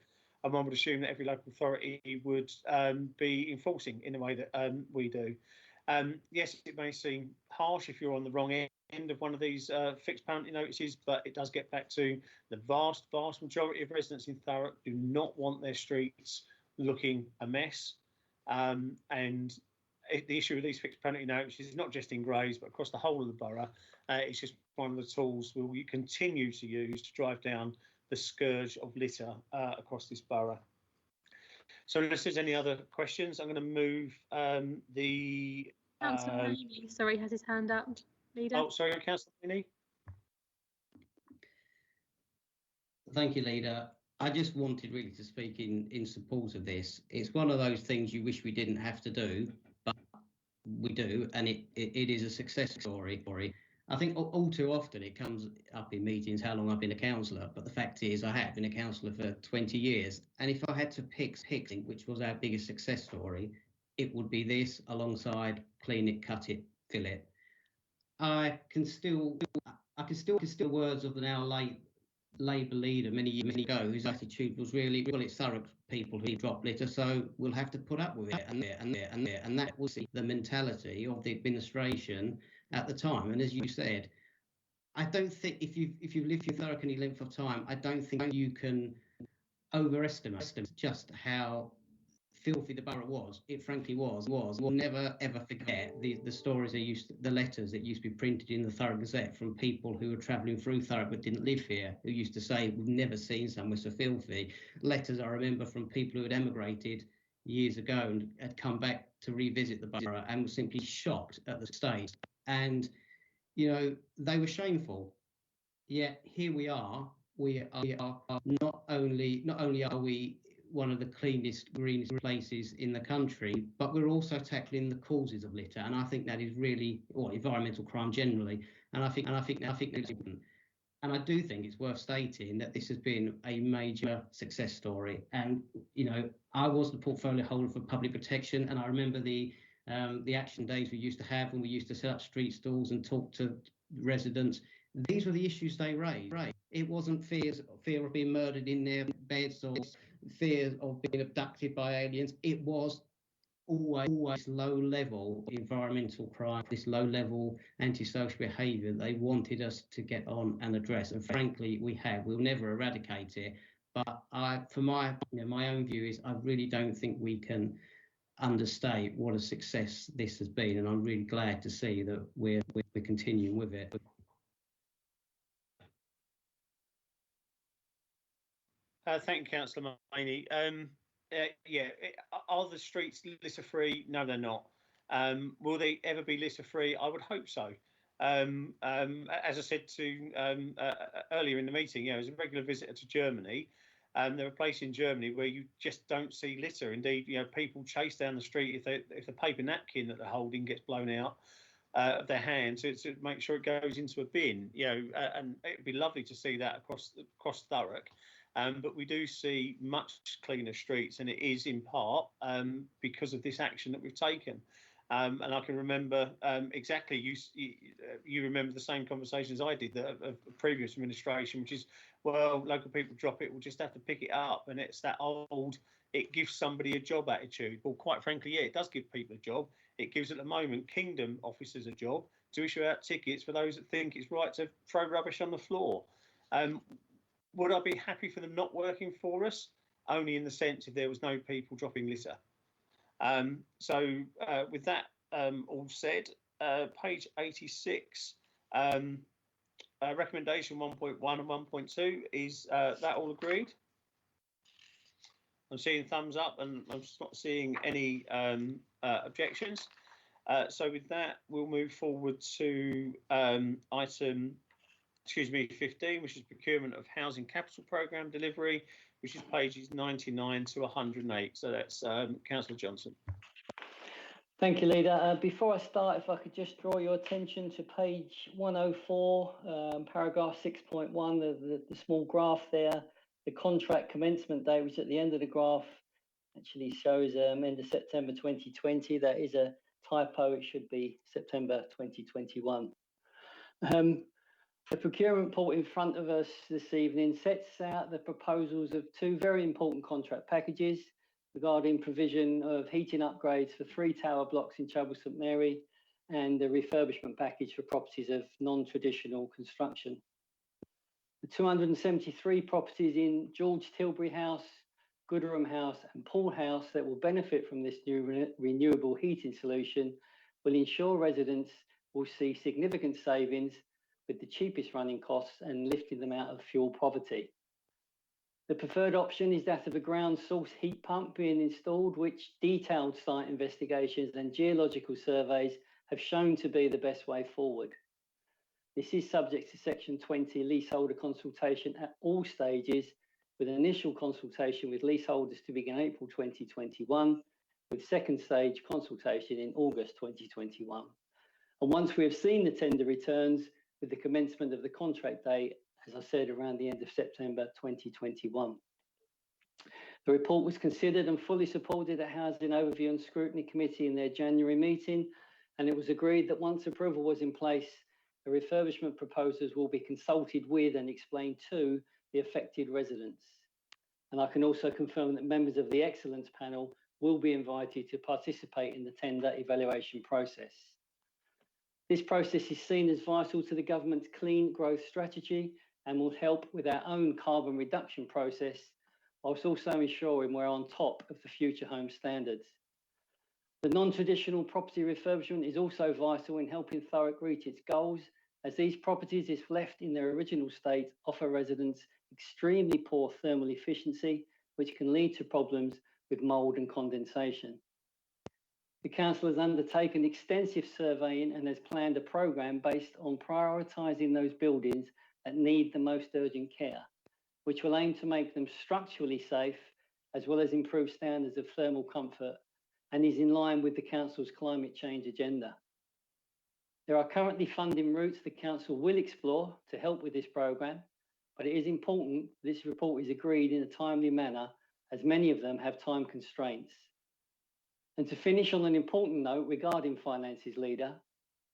And one would assume that every local authority would be enforcing in the way that we do. Yes, it may seem harsh if you're on the wrong end of one of these fixed penalty notices, but it does get back to the vast majority of residents in Thurrock do not want their streets looking a mess. And the issue with these fixed penalty notices is not just in Grays, but across the whole of the borough. It's just one of the tools we continue to use to drive down the scourge of litter across this borough. So unless there's any other questions, I'm going to move the... Councillor Rainey, sorry, has his hand up. Leader. Oh, sorry, Councillor Rainey. Thank you, Leader. I just wanted really to speak in support of this. It's one of those things you wish we didn't have to do, but we do, and it is a success story. I think all too often it comes up in meetings how long I've been a councillor, but the fact is I have been a councillor for 20 years. And if I had to pick which was our biggest success story, it would be this alongside clean it, cut it, fill it. I can still words of the now late Labour leader many years ago, whose attitude was really, well, it's Thurrock people who drop litter, so we'll have to put up with it. And that was the mentality of the administration at the time. And as you said, I don't think if you've lived in Thurrock any length of time, I don't think you can overestimate just how filthy the borough was. It frankly was. We'll never ever forget the stories the letters that used to be printed in the Thurrock Gazette from people who were travelling through Thurrock but didn't live here, who used to say, we've never seen somewhere so filthy. Letters I remember from people who had emigrated years ago and had come back to revisit the borough and were simply shocked at the state. And, they were shameful. Yet here we are. We are not only are we one of the cleanest, greenest places in the country, but we're also tackling the causes of litter, and I think that is really, or environmental crime generally, and I think that's important. And I do think it's worth stating that this has been a major success story. And I was the portfolio holder for public protection, and I remember the action days we used to have when we used to set up street stalls and talk to residents. These were the issues they raised. Right? It wasn't fear of being murdered in their beds or fear of being abducted by aliens. It was always low-level environmental crime, this low-level antisocial behaviour they wanted us to get on and address. And frankly, we'll never eradicate it. But for my own view is I really don't think we can understate what a success this has been, and I'm really glad to see that we're continuing with it. Thank you, Councillor Maney. Are the streets litter-free? No, they're not. Will they ever be litter-free? I would hope so. As I said to earlier in the meeting, as a regular visitor to Germany, there are places in Germany where you just don't see litter. Indeed, people chase down the street if the paper napkin that they're holding gets blown out of their hand to make sure it goes into a bin. And it'd be lovely to see that across Thurrock. But we do see much cleaner streets, and it is in part because of this action that we've taken. And I can remember exactly, you remember the same conversations I did of previous administration, which is, well, local people drop it, we'll just have to pick it up. And it's that old, it gives somebody a job attitude. Well, quite frankly, yeah, it does give people a job. It gives, at the moment, Kingdom officers a job to issue out tickets for those that think it's right to throw rubbish on the floor. Would I be happy for them not working for us? Only in the sense if there was no people dropping litter. With that all said, page 86, recommendation 1.1 and 1.2, is that all agreed? I'm seeing thumbs up and I'm just not seeing any objections. So with that, we'll move forward to item 15, which is procurement of housing capital programme delivery, which is pages 99 to 108. So that's Councillor Johnson. Thank you, Leader. Before I start, if I could just draw your attention to page 104, paragraph 6.1, the small graph there, the contract commencement date, which at the end of the graph actually shows end of September 2020. That is a typo. It should be September 2021. The procurement report in front of us this evening sets out the proposals of two very important contract packages regarding provision of heating upgrades for 3 tower blocks in Chapel St Mary and the refurbishment package for properties of non-traditional construction. The 273 properties in George Tilbury House, Gooderham House and Paul House that will benefit from this new renewable heating solution will ensure residents will see significant savings with the cheapest running costs and lifting them out of fuel poverty. The preferred option is that of a ground source heat pump being installed, which detailed site investigations and geological surveys have shown to be the best way forward. This is subject to Section 20 leaseholder consultation at all stages, with initial consultation with leaseholders to begin April 2021, with second stage consultation in August 2021. And once we have seen the tender returns, with the commencement of the contract date, as I said, around the end of September 2021. The report was considered and fully supported at Housing Overview and Scrutiny Committee in their January meeting, and it was agreed that once approval was in place, the refurbishment proposals will be consulted with and explained to the affected residents. And I can also confirm that members of the Excellence Panel will be invited to participate in the tender evaluation process. This process is seen as vital to the government's clean growth strategy and will help with our own carbon reduction process, whilst also ensuring we're on top of the Future Home Standards. The non-traditional property refurbishment is also vital in helping Thurrock reach its goals, as these properties, if left in their original state, offer residents extremely poor thermal efficiency, which can lead to problems with mould and condensation. The Council has undertaken extensive surveying and has planned a programme based on prioritising those buildings that need the most urgent care, which will aim to make them structurally safe as well as improved standards of thermal comfort, and is in line with the Council's climate change agenda. There are currently funding routes the Council will explore to help with this programme, but it is important this report is agreed in a timely manner, as many of them have time constraints. And to finish on an important note regarding finances, Leader,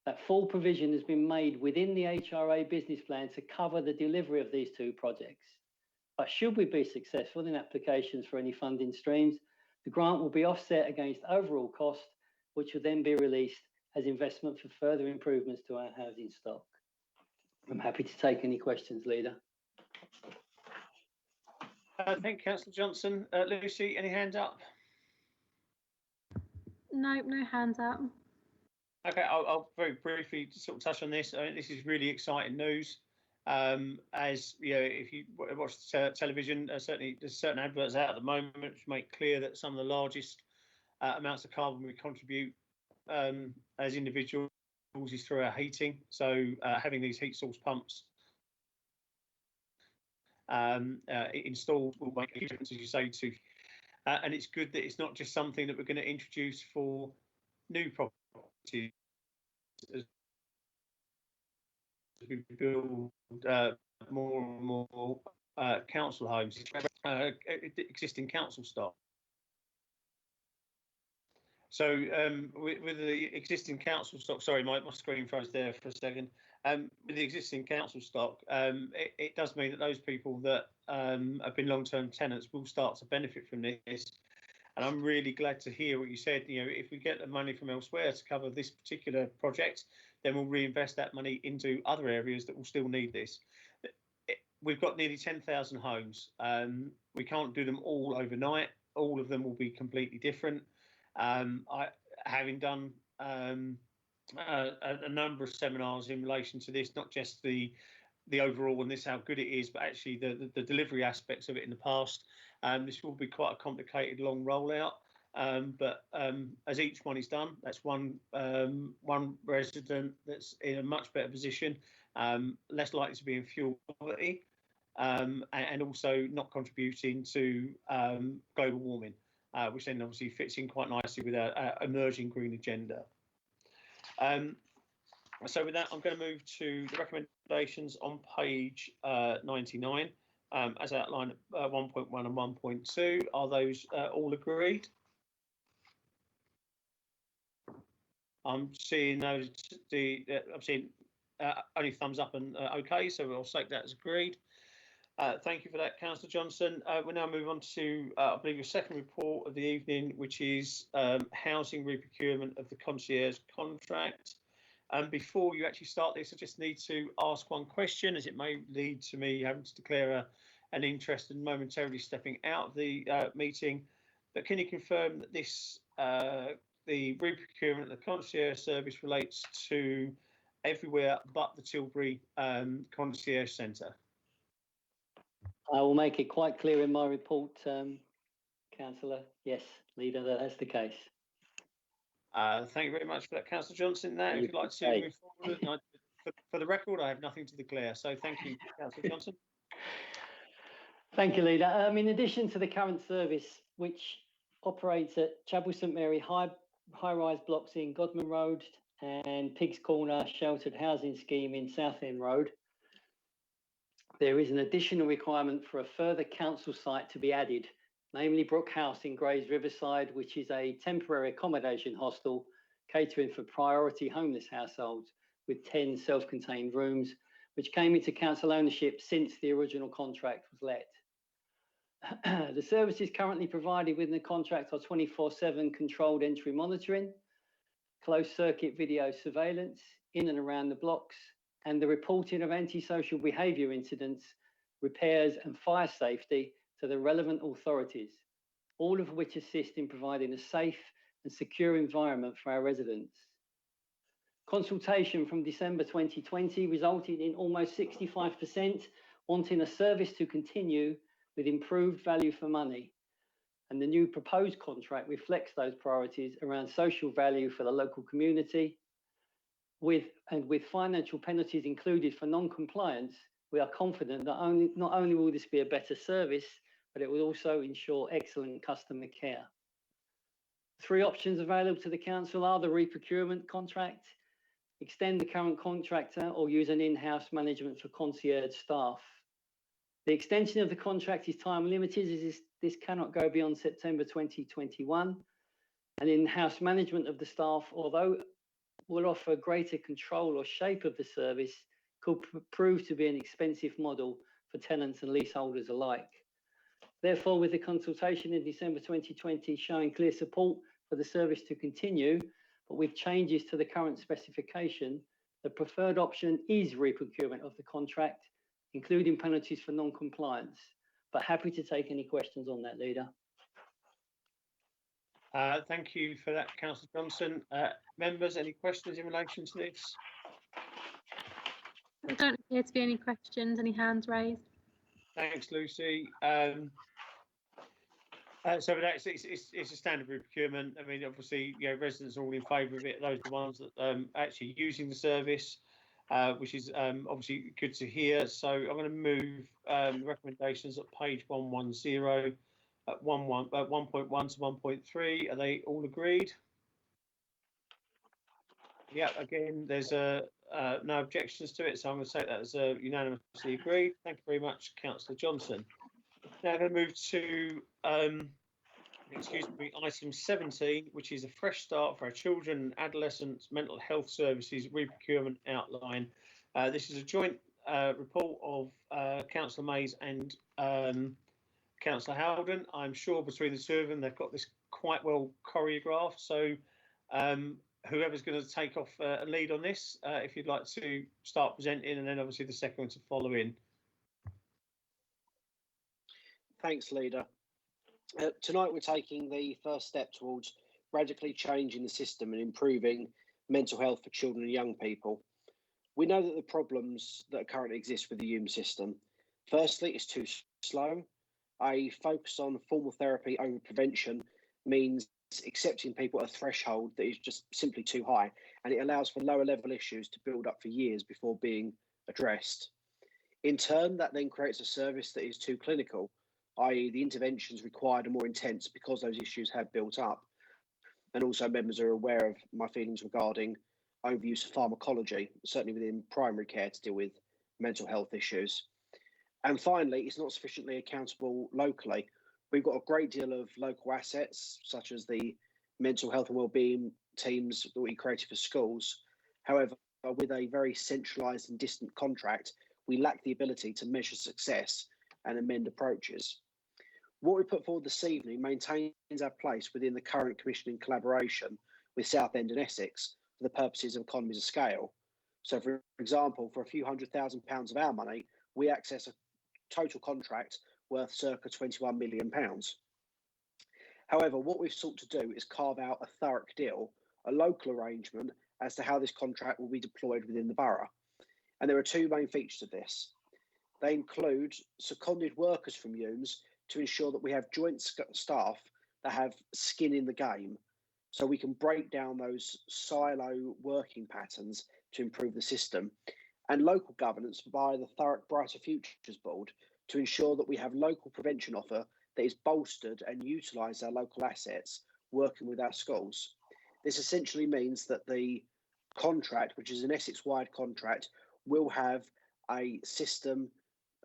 that full provision has been made within the HRA business plan to cover the delivery of these two projects. But should we be successful in applications for any funding streams, the grant will be offset against overall cost, which will then be released as investment for further improvements to our housing stock. I'm happy to take any questions, Leader. Thank you, Councillor Johnson. Lucy, any hands up? No, no hands up. Okay, I'll very briefly sort of touch on this. I mean, this is really exciting news. As you know, if you watch television, certainly there's certain adverts out at the moment which make clear that some of the largest amounts of carbon we contribute as individuals is through our heating. So having these heat source pumps installed will make a difference, as you say, to and it's good that it's not just something that we're going to introduce for new properties as we build more and more council homes, existing council stock. So with the existing council stock, sorry, my screen froze there for a second. With the existing council stock, it does mean that those people that have been long-term tenants will start to benefit from this. And I'm really glad to hear what you said. You know, if we get the money from elsewhere to cover this particular project, then we'll reinvest that money into other areas that will still need this. We've got nearly 10,000 homes. We can't do them all overnight. All of them will be completely different. Having done a number of seminars in relation to this, not just the overall and this how good it is, but actually the delivery aspects of it in the past. This will be quite a complicated, long rollout. But as each one is done, that's one resident that's in a much better position, less likely to be in fuel poverty, and also not contributing to global warming, which then obviously fits in quite nicely with our emerging green agenda. So with that, I'm going to move to the recommendations on page 99, as outlined at 1.1 and 1.2. Are those all agreed? I'm seeing those. I'm seeing only thumbs up and okay, so we'll take that as agreed. Thank you for that, Councillor Johnson. We'll now move on to, I believe, your second report of the evening, which is housing reprocurement of the concierge contract. And before you actually start this, I just need to ask one question, as it may lead to me having to declare an interest and momentarily stepping out of the meeting. But can you confirm that this, the reprocurement of the concierge service relates to everywhere but the Tilbury concierge centre? I will make it quite clear in my report, Councillor. Yes, Leader, that's the case. Thank you very much for that, Councillor Johnson. Now, if you'd like to move forward, for the record, I have nothing to declare. So thank you, Councillor Johnson. Thank you, Leader. In addition to the current service, which operates at Chapel St Mary high-rise blocks in Godman Road and Pigs Corner sheltered housing scheme in Southend Road, there is an additional requirement for a further council site to be added, namely Brook House in Grays Riverside, which is a temporary accommodation hostel catering for priority homeless households with 10 self-contained rooms, which came into council ownership since the original contract was let. The services currently provided within the contract are 24/7 controlled entry monitoring, closed circuit video surveillance in and around the blocks, and the reporting of antisocial behaviour incidents, repairs and fire safety to the relevant authorities, all of which assist in providing a safe and secure environment for our residents. Consultation from December 2020 resulted in almost 65% wanting a service to continue with improved value for money. And the new proposed contract reflects those priorities around social value for the local community. With financial penalties included for non-compliance, we are confident that not only will this be a better service but it will also ensure excellent customer care. 3 options available to the council are the re-procurement contract, extend the current contractor, or use an in-house management for concierge staff. The extension of the contract is time limited, as this cannot go beyond September 2021. And in-house management of the staff, although will offer greater control or shape of the service, could prove to be an expensive model for tenants and leaseholders alike. Therefore, with the consultation in December 2020 showing clear support for the service to continue, but with changes to the current specification, the preferred option is re-procurement of the contract, including penalties for non-compliance. But happy to take any questions on that, Leader. Thank you for that, Councillor Johnson. Members, any questions in relation to this? There don't appear to be any questions, any hands raised. Thanks, Lucy. So that's it's a standard procurement. I mean, obviously, you know, residents are all in favour of it. Those are the ones that actually using the service, which is obviously good to hear. So I'm going to move recommendations at page 110 at 1.1 to 1.3. Are they all agreed? Yeah. Again, there's no objections to it, so I'm going to take that as unanimously agreed. Thank you very much, Councillor Johnson. Now I'm going to move to item 17, which is a fresh start for our children and adolescents mental health services re-procurement outline. This is a joint report of Councillor Mays and Councillor Howden. I'm sure between the two of them, they've got this quite well choreographed. So whoever's going to take off a lead on this, if you'd like to start presenting, and then obviously the second one to follow in. Thanks, Leader. Tonight we're taking the first step towards radically changing the system and improving mental health for children and young people. We know that the problems that currently exist with the UM system, firstly, it's too slow. A focus on formal therapy over prevention means accepting people at a threshold that is just simply too high, and it allows for lower level issues to build up for years before being addressed. In turn, that then creates a service that is too clinical, i.e. the interventions required are more intense because those issues have built up. And also members are aware of my feelings regarding overuse of pharmacology, certainly within primary care to deal with mental health issues. And finally, it's not sufficiently accountable locally. We've got a great deal of local assets, such as the mental health and wellbeing teams that we created for schools. However, with a very centralised and distant contract, we lack the ability to measure success and amend approaches. What we put forward this evening maintains our place within the current commissioning collaboration with Southend and Essex for the purposes of economies of scale. So, for example, for a few £100,000 of our money, we access a total contract worth circa £21 million. However, what we've sought to do is carve out a Thurrock deal, a local arrangement as to how this contract will be deployed within the borough. And there are 2 main features of this. They include seconded workers from UMS to ensure that we have joint staff that have skin in the game, so we can break down those silo working patterns to improve the system, and local governance via the Thurrock Brighter Futures Board to ensure that we have local prevention offer that is bolstered and utilise our local assets working with our schools. This essentially means that the contract, which is an Essex-wide contract, will have a system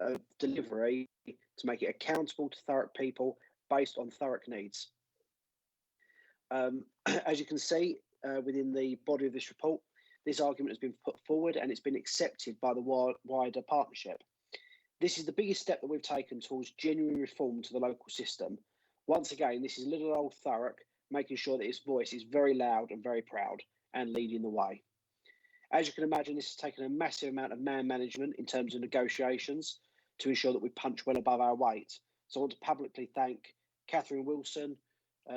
of delivery to make it accountable to Thurrock people based on Thurrock needs. As you can see within the body of this report, this argument has been put forward and it's been accepted by the wider partnership. This is the biggest step that we've taken towards genuine reform to the local system. Once again, this is little old Thurrock making sure that its voice is very loud and very proud and leading the way. As you can imagine, this has taken a massive amount of man management in terms of negotiations to ensure that we punch well above our weight. So I want to publicly thank Catherine Wilson,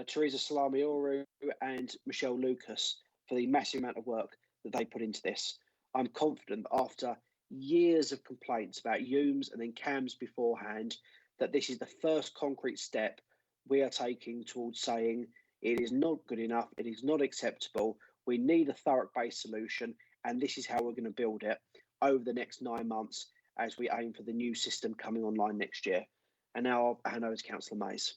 Teresa Salami-Oru and Michelle Lucas for the massive amount of work that they put into this. I'm confident that after years of complaints about UMS and then CAMS beforehand, that this is the first concrete step we are taking towards saying it is not good enough, it is not acceptable, we need a Thurrock-based solution, and this is how we're going to build it over the next 9 months as we aim for the new system coming online next year. And now I'll hand over to Councillor Mays.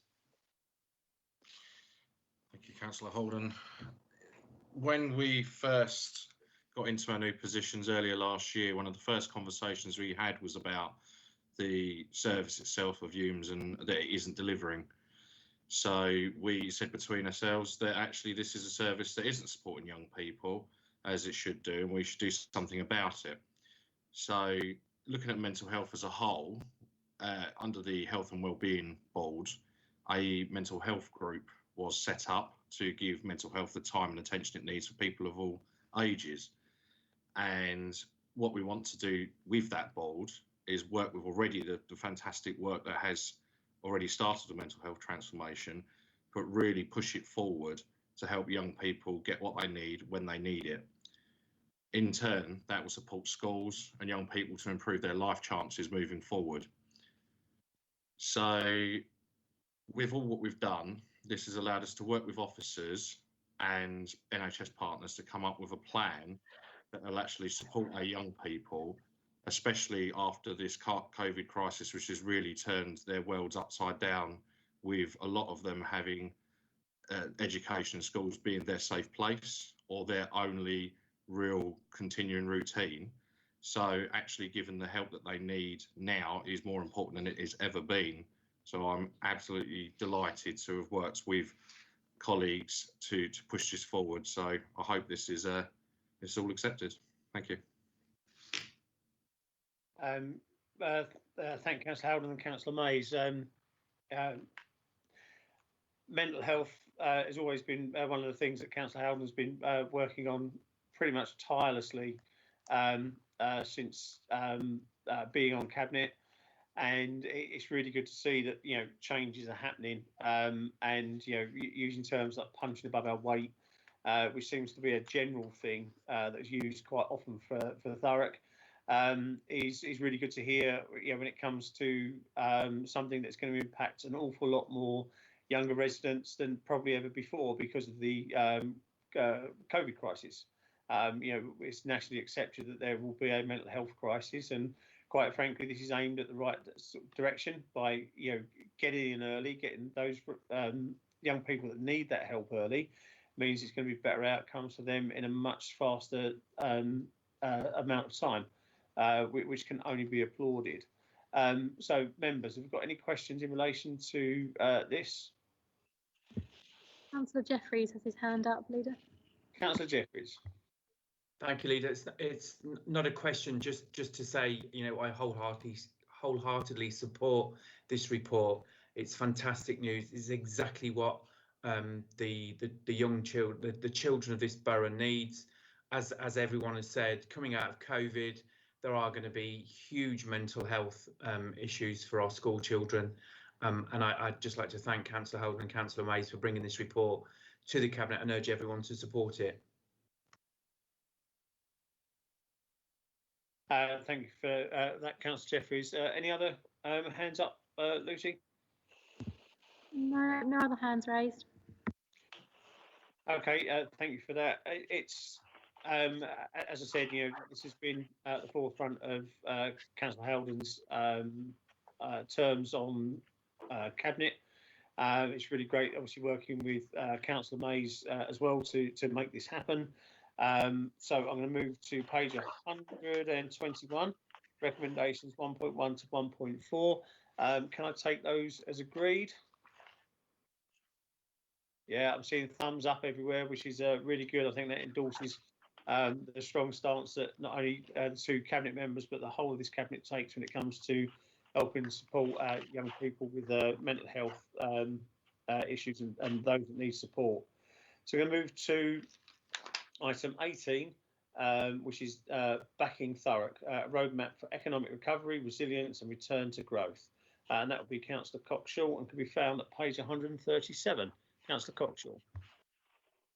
Thank you, Councillor Holden. When we first got into our new positions earlier last year, one of the first conversations we had was about the service itself of UMS and that it isn't delivering. So we said between ourselves that actually this is a service that isn't supporting young people as it should do, and we should do something about it. So looking at mental health as a whole, under the Health and Wellbeing Board, a mental health group was set up to give mental health the time and attention it needs for people of all ages. And what we want to do with that board is work with already the fantastic work that has already started a mental health transformation, but really push it forward to help young people get what they need when they need it. In turn, that will support schools and young people to improve their life chances moving forward. So with all what we've done, this has allowed us to work with officers and NHS partners to come up with a plan that will actually support our young people, especially after this COVID crisis, which has really turned their worlds upside down, with a lot of them having education schools being their safe place or their only real continuing routine. So actually giving the help that they need now is more important than it has ever been. So I'm absolutely delighted to have worked with colleagues to push this forward. So I hope this is it's all accepted. Thank you. Thank you, Councillor Howden and Councillor Mays. Mental health has always been one of the things that Councillor Howden has been working on pretty much tirelessly since being on Cabinet. And it's really good to see that, you know, changes are happening, and, you know, using terms like punching above our weight, which seems to be a general thing that's used quite often for Thurrock, is really good to hear, you know, when it comes to something that's going to impact an awful lot more younger residents than probably ever before because of the COVID crisis. You know, it's nationally accepted that there will be a mental health crisis, and quite frankly, this is aimed at the right direction by, you know, getting in early, getting those young people that need that help early, means it's going to be better outcomes for them in a much faster amount of time, which can only be applauded. So, members, have you got any questions in relation to this? Councillor Jeffries has his hand up, Leader. Councillor Jeffries. Thank you, Leader. It's not a question, just to say, you know, I wholeheartedly support this report. It's fantastic news. It's exactly what the young children, the children of this borough needs. As everyone has said, coming out of COVID, there are going to be huge mental health issues for our school children. And I'd just like to thank Councillor Holden and Councillor Mays for bringing this report to the Cabinet and urge everyone to support it. Thank you for that, Councillor Jeffries. Any other hands up, Lucy? No, no other hands raised. Okay, thank you for that. It's as I said, you know, this has been at the forefront of Councillor Howden's terms on Cabinet. It's really great, obviously, working with Councillor Mays as well to make this happen. So I'm going to move to page 121, recommendations 1.1 to 1.4. Can I take those as agreed? Yeah, I'm seeing thumbs up everywhere, which is really good. I think that endorses the strong stance that not only the two Cabinet members, but the whole of this Cabinet takes when it comes to helping support young people with mental health issues and those that need support. So we're going to move to item 18, which is backing Thurrock, roadmap for economic recovery, resilience and return to growth. And that will be Councillor Cockshaw and can be found at page 137. Councillor Cockshaw.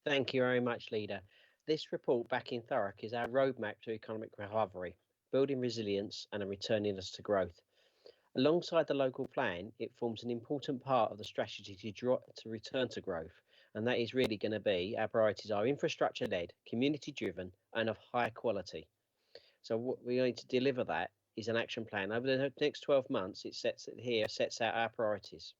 Thank you very much, Leader. This report, Backing Thurrock, is our roadmap to economic recovery, building resilience and returning us to growth. Alongside the local plan, it forms an important part of the strategy to return to growth, and that is really going to be, our priorities are infrastructure-led, community-driven and of high quality. So what we need to deliver that is an action plan. Over the next 12 months, it sets out our priorities.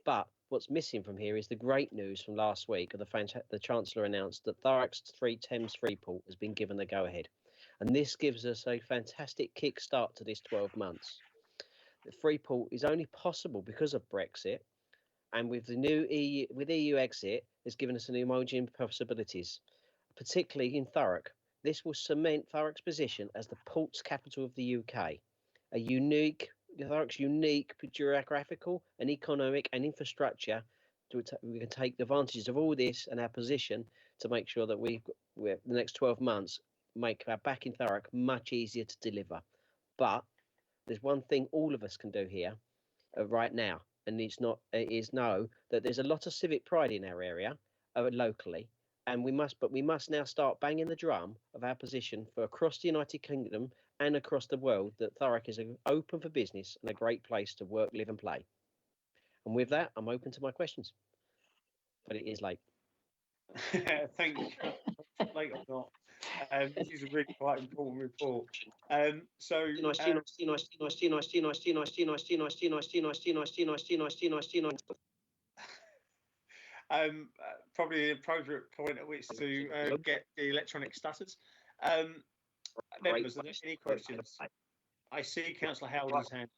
But what's missing from here is the great news from last week. The Chancellor announced that Thurrock's Thames Freeport has been given the go-ahead. And this gives us a fantastic kick-start to this 12 months. The Freeport is only possible because of Brexit, and with the new EU exit, has given us a new margin of possibilities, particularly in Thurrock. This will cement Thurrock's position as the port's capital of the UK, Thurrock's unique geographical and economic and infrastructure. We can take the advantages of all this and our position to make sure that we're the next 12 months make our back in Thurrock much easier to deliver. But there's one thing all of us can do here right now, and it is know that there's a lot of civic pride in our area locally, and we must now start banging the drum of our position for across the United Kingdom and across the world that Thurrock is open for business and a great place to work, live and play. And with that, I'm open to my questions, but it is late. Thank you. Late or not. This is a really quite important report. Probably the appropriate point at which to get the electronic stutters. Members, are there any questions? I see Councillor Howden's hand.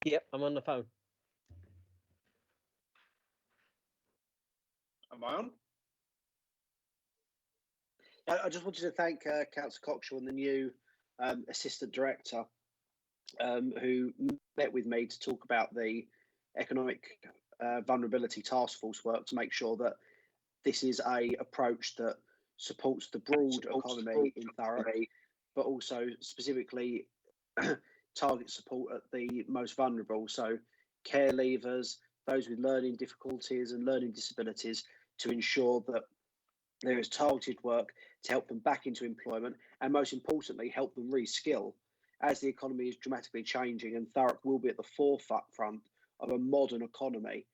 Yep, I'm on the phone. Am I on? I just wanted to thank Councillor Cockshaw and the new Assistant Director who met with me to talk about the Economic Vulnerability Task Force work to make sure that this is a approach that supports the broad economy in Thurrock, but also specifically target support at the most vulnerable, so care leavers, those with learning difficulties and learning disabilities, to ensure that there is targeted work to help them back into employment and, most importantly, help them reskill as the economy is dramatically changing, and Thurrock will be at the forefront of a modern economy.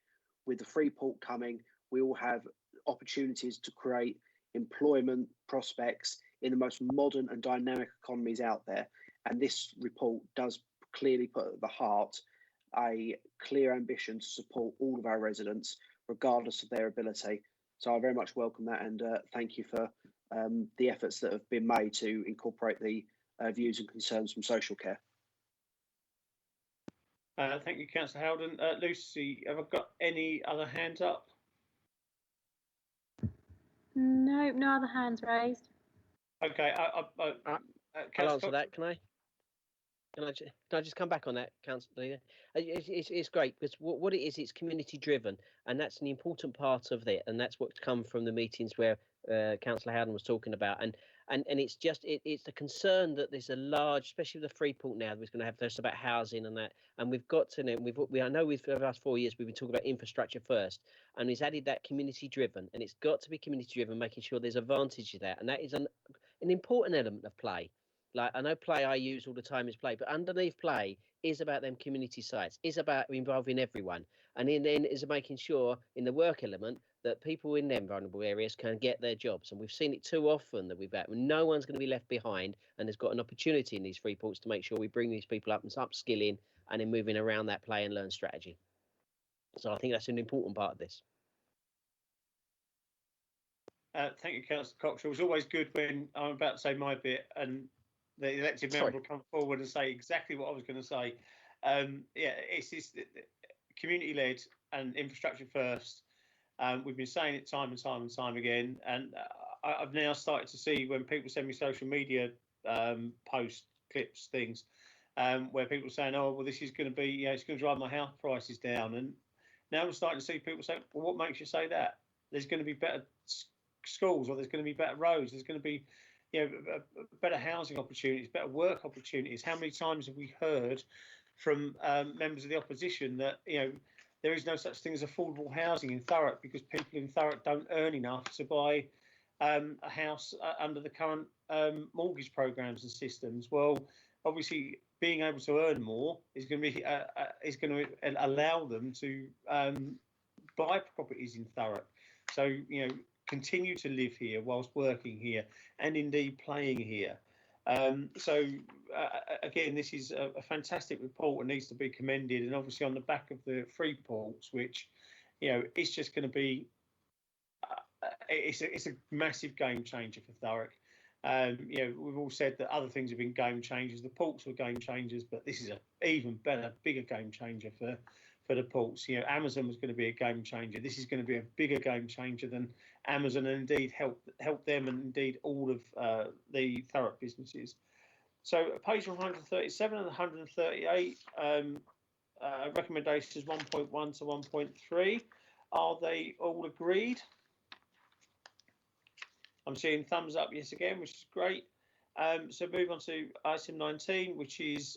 With the Freeport coming, we will have opportunities to create employment prospects in the most modern and dynamic economies out there. And this report does clearly put at the heart a clear ambition to support all of our residents, regardless of their ability. So I very much welcome that, and thank you for the efforts that have been made to incorporate the views and concerns from social care. Thank you, Councillor Howden. Lucy, have I got any other hands up? No, no other hands raised. Okay, I'll answer that. Can I just come back on that, Councillor? It's great because what it is, it's community driven, and that's an important part of it, and that's what's come from the meetings where Councillor Howden was talking about, and it's just it's a concern that there's a large, especially with the Freeport now, we're going to have this about housing and that, and we've got to know I know for the last 4 years we've been talking about infrastructure first, and he's added that community driven, and it's got to be community driven, making sure there's advantage to that, and that is an important element of play. Like, I know play I use all the time is play, but underneath play is about them community sites, is about involving everyone, and then is making sure in the work element that people in them vulnerable areas can get their jobs. And we've seen it too often that no one's going to be left behind, and there's got an opportunity in these Freeports to make sure we bring these people up and upskilling and then moving around that play and learn strategy. So I think that's an important part of this. Thank you, Councillor Cockshaw. It's always good when I'm about to say my bit and the elected member will come forward and say exactly what I was going to say. Yeah, it's community-led and infrastructure first. We've been saying it time and time and time again, and I've now started to see when people send me social media posts, clips, things, where people are saying, "Oh, well, this is going to be, it's going to drive my house prices down." And now I'm starting to see people say, "Well, what makes you say that? There's going to be better schools, or there's going to be better roads. There's going to be, better housing opportunities, better work opportunities." How many times have we heard from members of the opposition that there is no such thing as affordable housing in Thurrock because people in Thurrock don't earn enough to buy a house under the current mortgage programs and systems? Well, obviously, being able to earn more is going to allow them to buy properties in Thurrock. So continue to live here whilst working here and indeed playing here. Again, this is a fantastic report and needs to be commended. And obviously on the back of the free ports, which, you know, it's just going to be, it's a massive game changer for Thurrock. You know, we've all said that other things have been game changers. The ports were game changers, but this is a even better, bigger game changer for the ports. You know, Amazon was going to be a game changer. This is going to be a bigger game changer than Amazon, and indeed help them and indeed all of the Thurrock businesses. So page 137 and 138, recommendations 1.1 to 1.3. Are they all agreed? I'm seeing thumbs up, yes, again, which is great. So move on to item 19, which is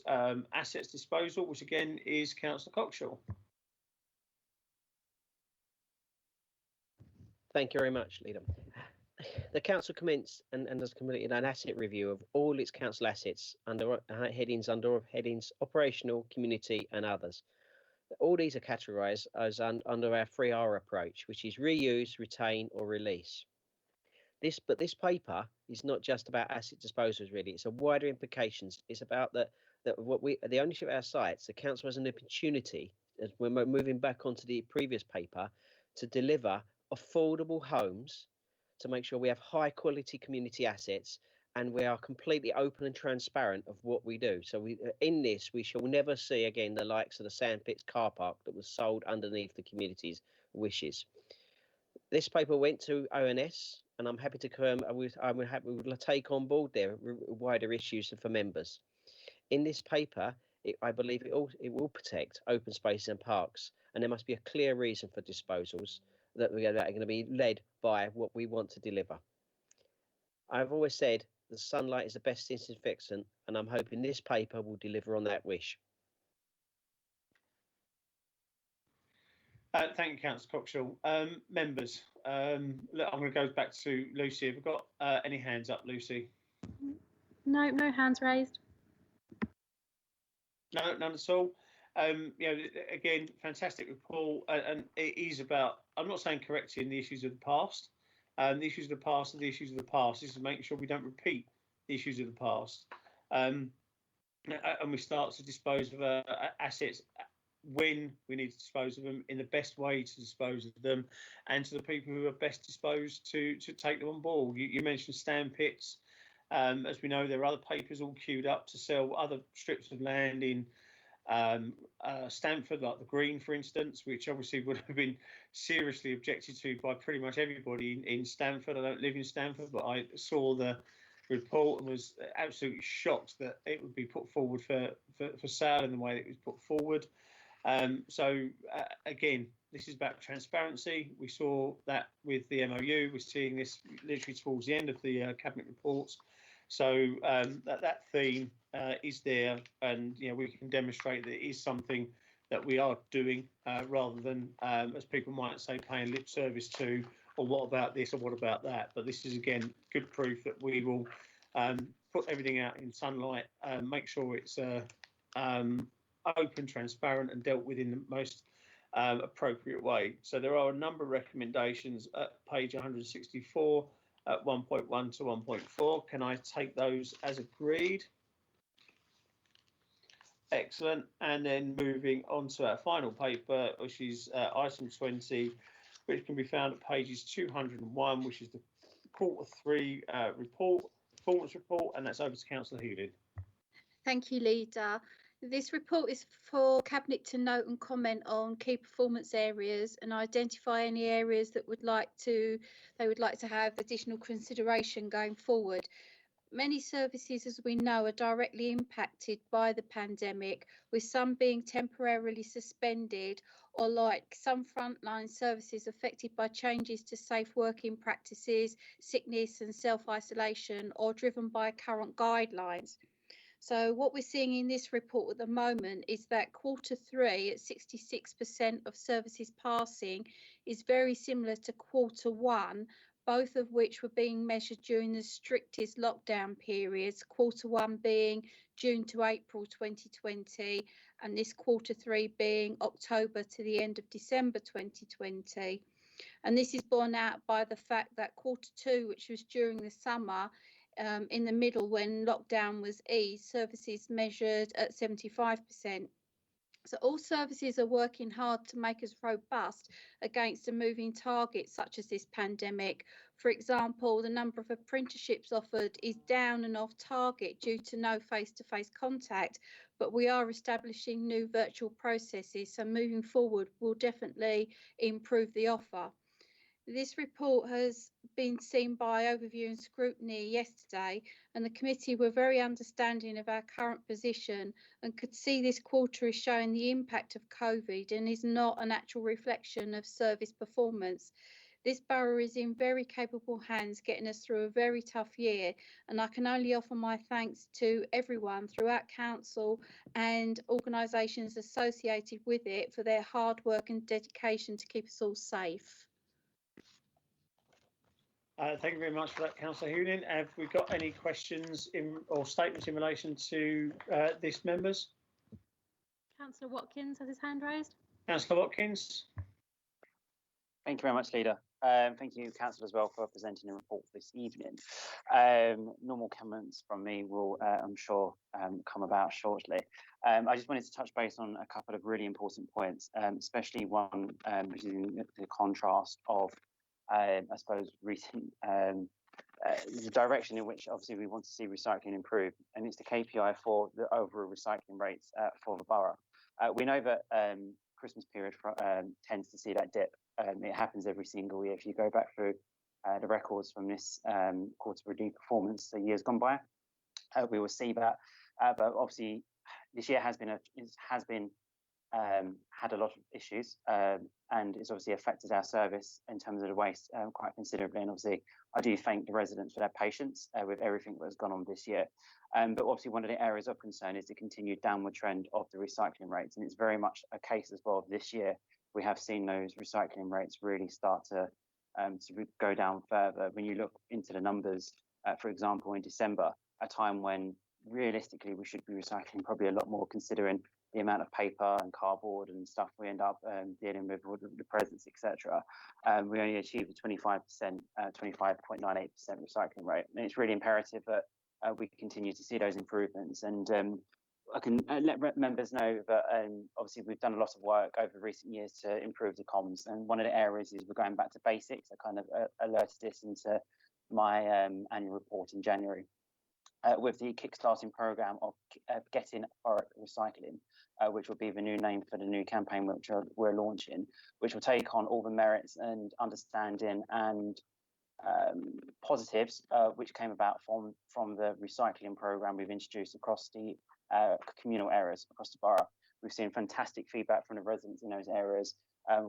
assets disposal, which again is Councillor Cockshaw. Thank you very much, Leader. The council commenced and has completed an asset review of all its council assets under headings operational, community, and others. All these are categorised as under our 3R approach, which is reuse, retain, or release. This paper is not just about asset disposals, really. It's a wider implications. It's about the ownership of our sites. The council has an opportunity, as we're moving back onto the previous paper, to deliver affordable homes, to make sure we have high quality community assets, and we are completely open and transparent of what we do. So we shall never see again the likes of the Sandpits car park that was sold underneath the community's wishes. This paper went to ONS, and I'm happy to we will take on board their wider issues for members. In this paper, I believe it will protect open spaces and parks, and there must be a clear reason for disposals that are going to be led by what we want to deliver. I've always said the sunlight is the best disinfectant, and I'm hoping this paper will deliver on that wish. Thank you, Councillor Cockshaw. Members, look, I'm going to go back to Lucy. Have we got any hands up, Lucy? No, no hands raised. No, none at all. You know, again, fantastic report, and it is about, I'm not saying correcting the issues of the past. The issues of the past are the issues of the past. This is making sure we don't repeat the issues of the past. And we start to dispose of assets when we need to dispose of them in the best way to dispose of them, and to the people who are best disposed to take them on board. You mentioned Sandpits. As we know, there are other papers all queued up to sell other strips of land in Stamford, like the Green, for instance, which obviously would have been seriously objected to by pretty much everybody in Stamford. I don't live in Stamford, but I saw the report and was absolutely shocked that it would be put forward for sale in the way that it was put forward. Again, this is about transparency. We saw that with the MOU. We're seeing this literally towards the end of the cabinet reports. So that theme is there, and you know, we can demonstrate that it is something that we are doing, rather than, as people might say, paying lip service to, or what about this or what about that. But this is again good proof that we will put everything out in sunlight, make sure it's open, transparent, and dealt with in the most appropriate way. So there are a number of recommendations at page 164 at 1.1 to 1.4. Can I take those as agreed? Excellent. And then moving on to our final paper, which is item 20, which can be found at pages 201, which is the Q3 report, performance report, and that's over to Councillor Hewlett. Thank you, Leader. This report is for Cabinet to note and comment on key performance areas and identify any areas that they would like to have additional consideration going forward. Many services, as we know, are directly impacted by the pandemic, with some being temporarily suspended, or like some frontline services affected by changes to safe working practices, sickness and self-isolation, or driven by current guidelines. So what we're seeing in this report at the moment is that Q3 at 66% of services passing is very similar to Q1, both of which were being measured during the strictest lockdown periods, Q1 being June to April 2020, and this Q3 being October to the end of December 2020. And this is borne out by the fact that Q2, which was during the summer, in the middle when lockdown was eased, services measured at 75%. So all services are working hard to make us robust against a moving target such as this pandemic. For example, the number of apprenticeships offered is down and off target due to no face-to-face contact, but we are establishing new virtual processes. So moving forward, we'll definitely improve the offer. This report has been seen by overview and scrutiny yesterday, and the committee were very understanding of our current position and could see this quarter is showing the impact of COVID and is not an actual reflection of service performance. This borough is in very capable hands, getting us through a very tough year, and I can only offer my thanks to everyone throughout council and organisations associated with it for their hard work and dedication to keep us all safe. Thank you very much for that, Councillor Hewlin. Have we got any questions or statements in relation to this, members? Councillor Watkins has his hand raised. Councillor Watkins. Thank you very much, Leader. Thank you, Councillor, as well, for presenting a report this evening. Normal comments from me will, I'm sure, come about shortly. I just wanted to touch base on a couple of really important points, especially one which is in the contrast of, I suppose, recent the direction in which obviously we want to see recycling improve, and it's the KPI for the overall recycling rates for the borough. We know that Christmas period tends to see that dip. It happens every single year. If you go back through the records from this quarter review performance, the years gone by, we will see that. But obviously, this year has had a lot of issues, and it's obviously affected our service in terms of the waste quite considerably. And obviously, I do thank the residents for their patience with everything that has gone on this year. But obviously, one of the areas of concern is the continued downward trend of the recycling rates, and it's very much a case as well this year. We have seen those recycling rates really start to go down further. When you look into the numbers, for example, in December, a time when realistically we should be recycling probably a lot more, considering the amount of paper and cardboard and stuff we end up dealing with the presents, etc. We only achieved a 25%, 25.98% recycling rate, and it's really imperative that we continue to see those improvements. And I can let members know that obviously we've done a lot of work over recent years to improve the comms, and one of the areas is we're going back to basics. I kind of alerted this into my annual report in January. With the kickstarting program of Getting Thurrock Recycling, which will be the new name for the new campaign which we're launching, which will take on all the merits and understanding and positives which came about from the recycling program we've introduced across the communal areas across the borough. We've seen fantastic feedback from the residents in those areas,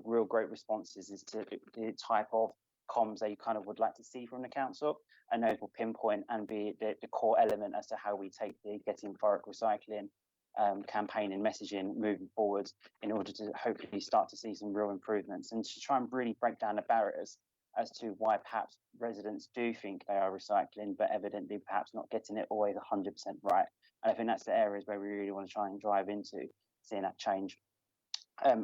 real great responses as to the type of comms that you kind of would like to see from the council, and those will pinpoint and be the core element as to how we take the Getting Thurrock Recycling campaign and messaging moving forwards, in order to hopefully start to see some real improvements and to try and really break down the barriers as to why perhaps residents do think they are recycling, but evidently perhaps not getting it always 100% right. And I think that's the areas where we really want to try and drive into seeing that change.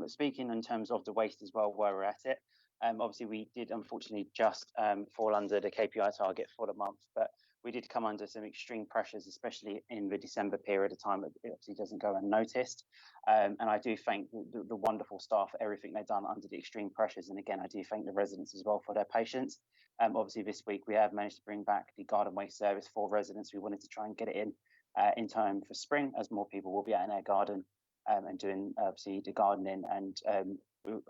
Speaking in terms of the waste as well, where we're at it, obviously we did unfortunately just fall under the KPI target for the month, but we did come under some extreme pressures, especially in the December period of time. It obviously doesn't go unnoticed. And I do thank the wonderful staff for everything they've done under the extreme pressures. And again, I do thank the residents as well for their patience. Obviously this week we have managed to bring back the garden waste service for residents. We wanted to try and get it in time for spring, as more people will be out in their garden and doing obviously the gardening. And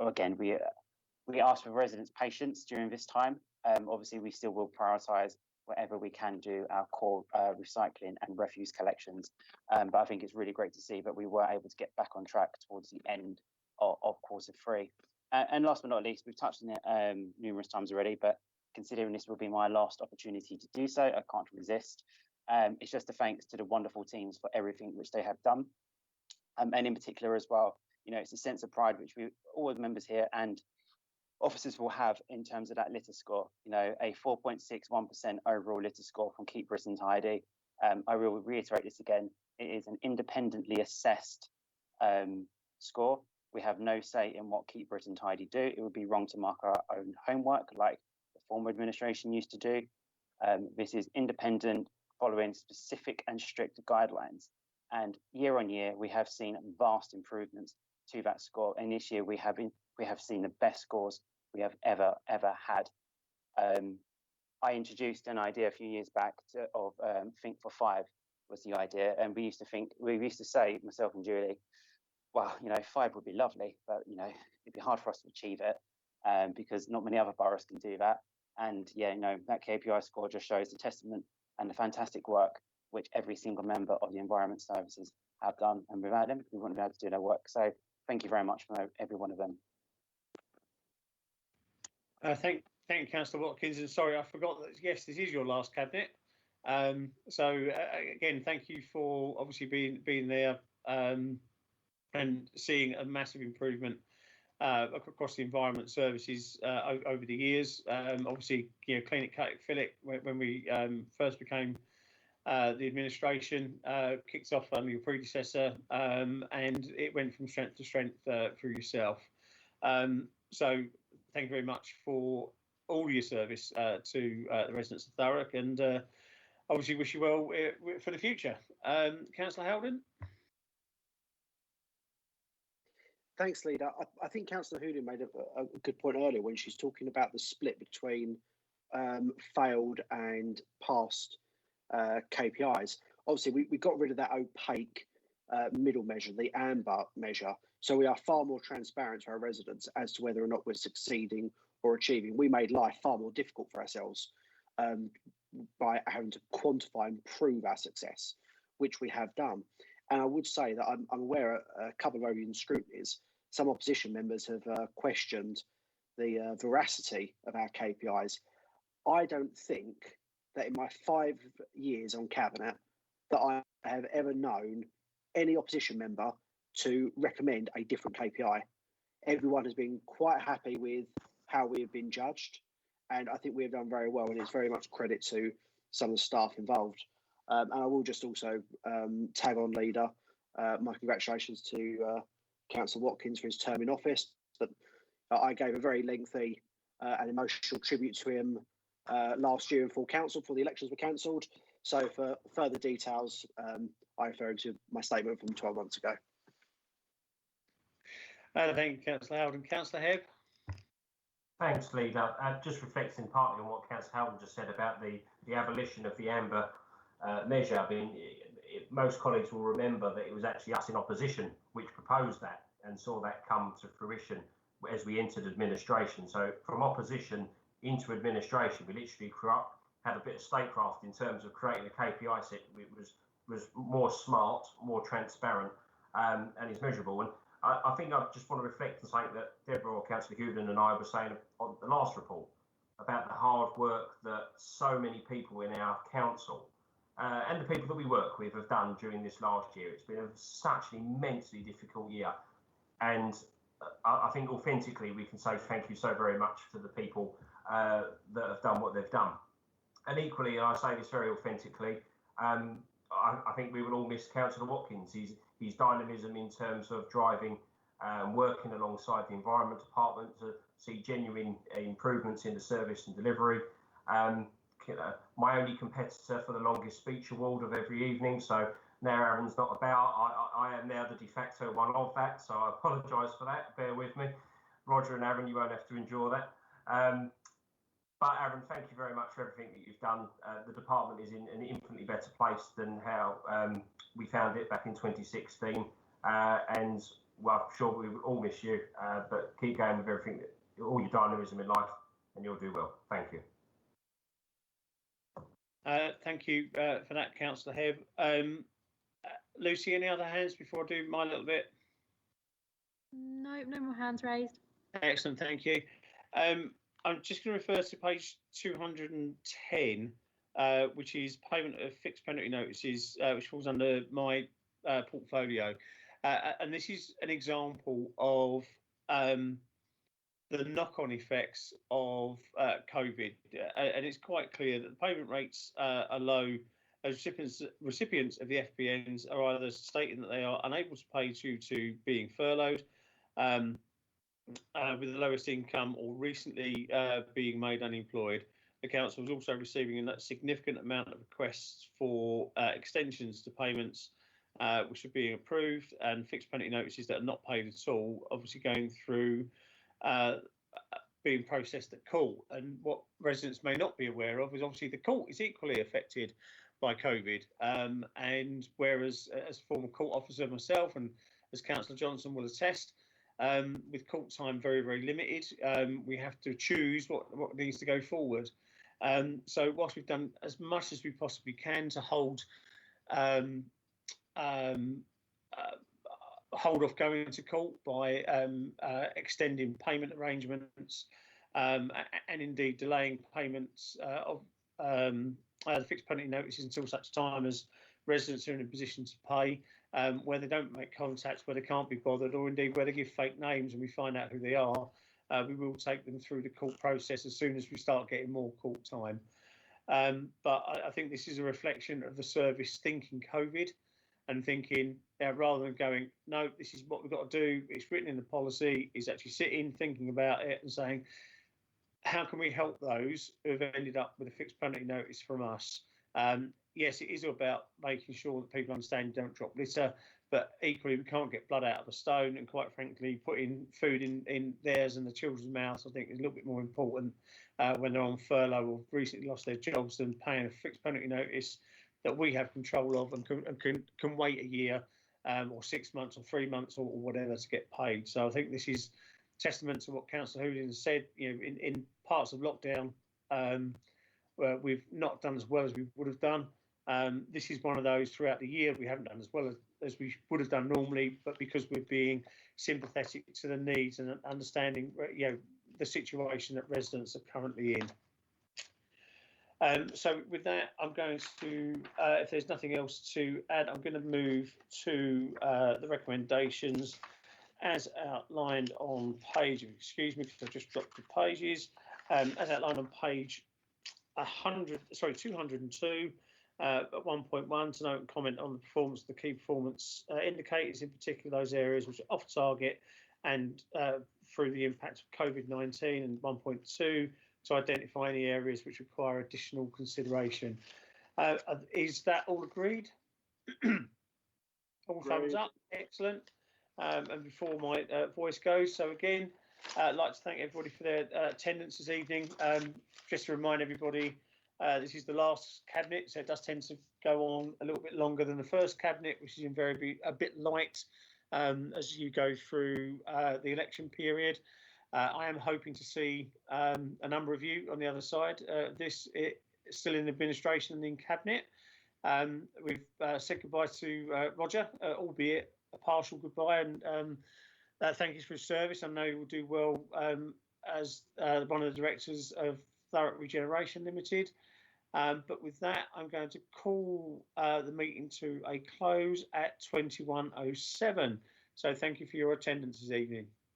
again, we ask for residents' patience during this time. Obviously, we still will prioritise whatever we can do our core recycling and refuse collections. But I think it's really great to see that we were able to get back on track towards the end of Q3. And last but not least, we've touched on it numerous times already, but considering this will be my last opportunity to do so, I can't resist. It's just a thanks to the wonderful teams for everything which they have done. And in particular as well, you know, it's a sense of pride which we, all the members here and officers will have in terms of that litter score. You know, a 4.61% overall litter score from Keep Britain Tidy. I will reiterate this again. It is an independently assessed score, We have no say in what Keep Britain Tidy do. It would be wrong to mark our own homework like the former administration used to do. This is independent, following specific and strict guidelines. And year on year, we have seen vast improvements to that score. And this year, we have seen the best scores we have ever had. I introduced an idea a few years back of Think for Five was the idea, and we used to say, myself and Julie, well, 5 would be lovely, but it'd be hard for us to achieve it because not many other boroughs can do that. And that KPI score just shows the testament and the fantastic work which every single member of the Environment Services have done. And without them, we wouldn't be able to do their work. So thank you very much for every one of them. Thank you, Councillor Watkins. And sorry, I forgot that, yes, this is your last cabinet. Again, thank you for obviously being there and seeing a massive improvement across the Environment Services over the years. Obviously, clean it, cut it, fill it. When we first became the administration, kicked off under your predecessor, and it went from strength to strength through yourself. So thank you very much for all your service to the residents of Thurrock, and obviously wish you well for the future. Councillor Howden. Thanks, Leader. I think Councillor Hoodin made a good point earlier when she's talking about the split between failed and passed KPIs. Obviously, we got rid of that opaque middle measure, the amber measure, so we are far more transparent to our residents as to whether or not we're succeeding or achieving. We made life far more difficult for ourselves by having to quantify and prove our success, which we have done. And I would say that I'm aware a couple of overview scrutinies. Some opposition members have questioned the veracity of our KPIs. I don't think that in my 5 years on Cabinet that I have ever known any opposition member to recommend a different KPI. Everyone has been quite happy with how we have been judged, and I think we have done very well, and it's very much credit to some of the staff involved. And I will just also tag on, Leader, my congratulations to Councillor Watkins for his term in office. But I gave a very lengthy and emotional tribute to him last year in full council before the elections were cancelled. So for further details, I refer to my statement from 12 months ago. Thank you, Councillor Howden. Councillor Hebb. Thanks, Leader. Just reflecting partly on what Councillor Howden just said about the abolition of the amber measure. I mean, most colleagues will remember that it was actually us in opposition which proposed that and saw that come to fruition as we entered administration. So from opposition into administration, we literally had a bit of statecraft in terms of creating a KPI set which was more smart, more transparent, and is measurable. And I think I just want to reflect on something that Deborah or Councillor Hewden and I were saying on the last report about the hard work that so many people in our council and the people that we work with have done during this last year. It's been such an immensely difficult year. And I think authentically we can say thank you so very much to the people that have done what they've done. And equally, and I say this very authentically, I think we will all miss Councillor Watkins. His dynamism in terms of driving and working alongside the Environment Department to see genuine improvements in the service and delivery. My only competitor for the longest speech award of every evening. So now Aaron's not about. I am now the de facto one of that. So I apologise for that. Bear with me. Roger and Aaron, you won't have to endure that. But Aaron, thank you very much for everything that you've done. The department is in an infinitely better place than how we found it back in 2016. And well, I'm sure we will all miss you, but keep going with everything, all your dynamism in life, and you'll do well. Thank you. Thank you for that, Councillor Hebb. Lucy, any other hands before I do my little bit? No, no more hands raised. Excellent, thank you. I'm just going to refer to page 210, which is payment of fixed penalty notices, which falls under my portfolio. And this is an example of the knock-on effects of COVID. And it's quite clear that the payment rates are low as recipients of the FPNs are either stating that they are unable to pay due to being furloughed, with the lowest income or recently being made unemployed. The council is also receiving a significant amount of requests for extensions to payments which are being approved, and fixed penalty notices that are not paid at all, obviously going through being processed at court. And what residents may not be aware of is obviously the court is equally affected by COVID. And whereas as a former court officer myself, and as Councillor Johnson will attest, with court time very, very limited, we have to choose what needs to go forward. So whilst we've done as much as we possibly can to hold off going to court by extending payment arrangements and indeed delaying payments of the fixed penalty notices until such time as residents are in a position to pay, where they don't make contacts, where they can't be bothered, or indeed where they give fake names and we find out who they are, we will take them through the court process as soon as we start getting more court time. But I think this is a reflection of the service thinking COVID and thinking, rather than going, no, this is what we've got to do, it's written in the policy, is actually sitting, thinking about it and saying, how can we help those who have ended up with a fixed penalty notice from us? Yes, it is about making sure that people understand you don't drop litter, but equally we can't get blood out of a stone, and quite frankly, putting food in theirs and the children's mouths, I think, is a little bit more important when they're on furlough or recently lost their jobs than paying a fixed penalty notice that we have control of and can wait a year or 6 months or 3 months or whatever to get paid. So I think this is testament to what Councillor Hoolin said. You know, in parts of lockdown where we've not done as well as we would have done. This is one of those throughout the year we haven't done as well as we would have done normally, but because we're being sympathetic to the needs and understanding, you know, the situation that residents are currently in. So with that, I'm going to, if there's nothing else to add, I'm going to move to the recommendations as outlined on page, excuse me, because I just dropped the pages, as outlined on page 202 at 1.1, to note and comment on the performance of the key performance indicators, in particular those areas which are off target and through the impact of COVID-19, and 1.2 to identify any areas which require additional consideration. Is that all agreed? All thumbs up, excellent. And before my voice goes, so again, I'd like to thank everybody for their attendance this evening. Just to remind everybody, this is the last cabinet, so it does tend to go on a little bit longer than the first cabinet, which is invariably a bit light as you go through the election period. I am hoping to see a number of you on the other side. This is still in administration and in cabinet. We've said goodbye to Roger, albeit a partial goodbye, and thank you for his service. I know he will do well as one of the directors of Thurrock Regeneration Limited. But with that, I'm going to call the meeting to a close at 21:07. So thank you for your attendance this evening.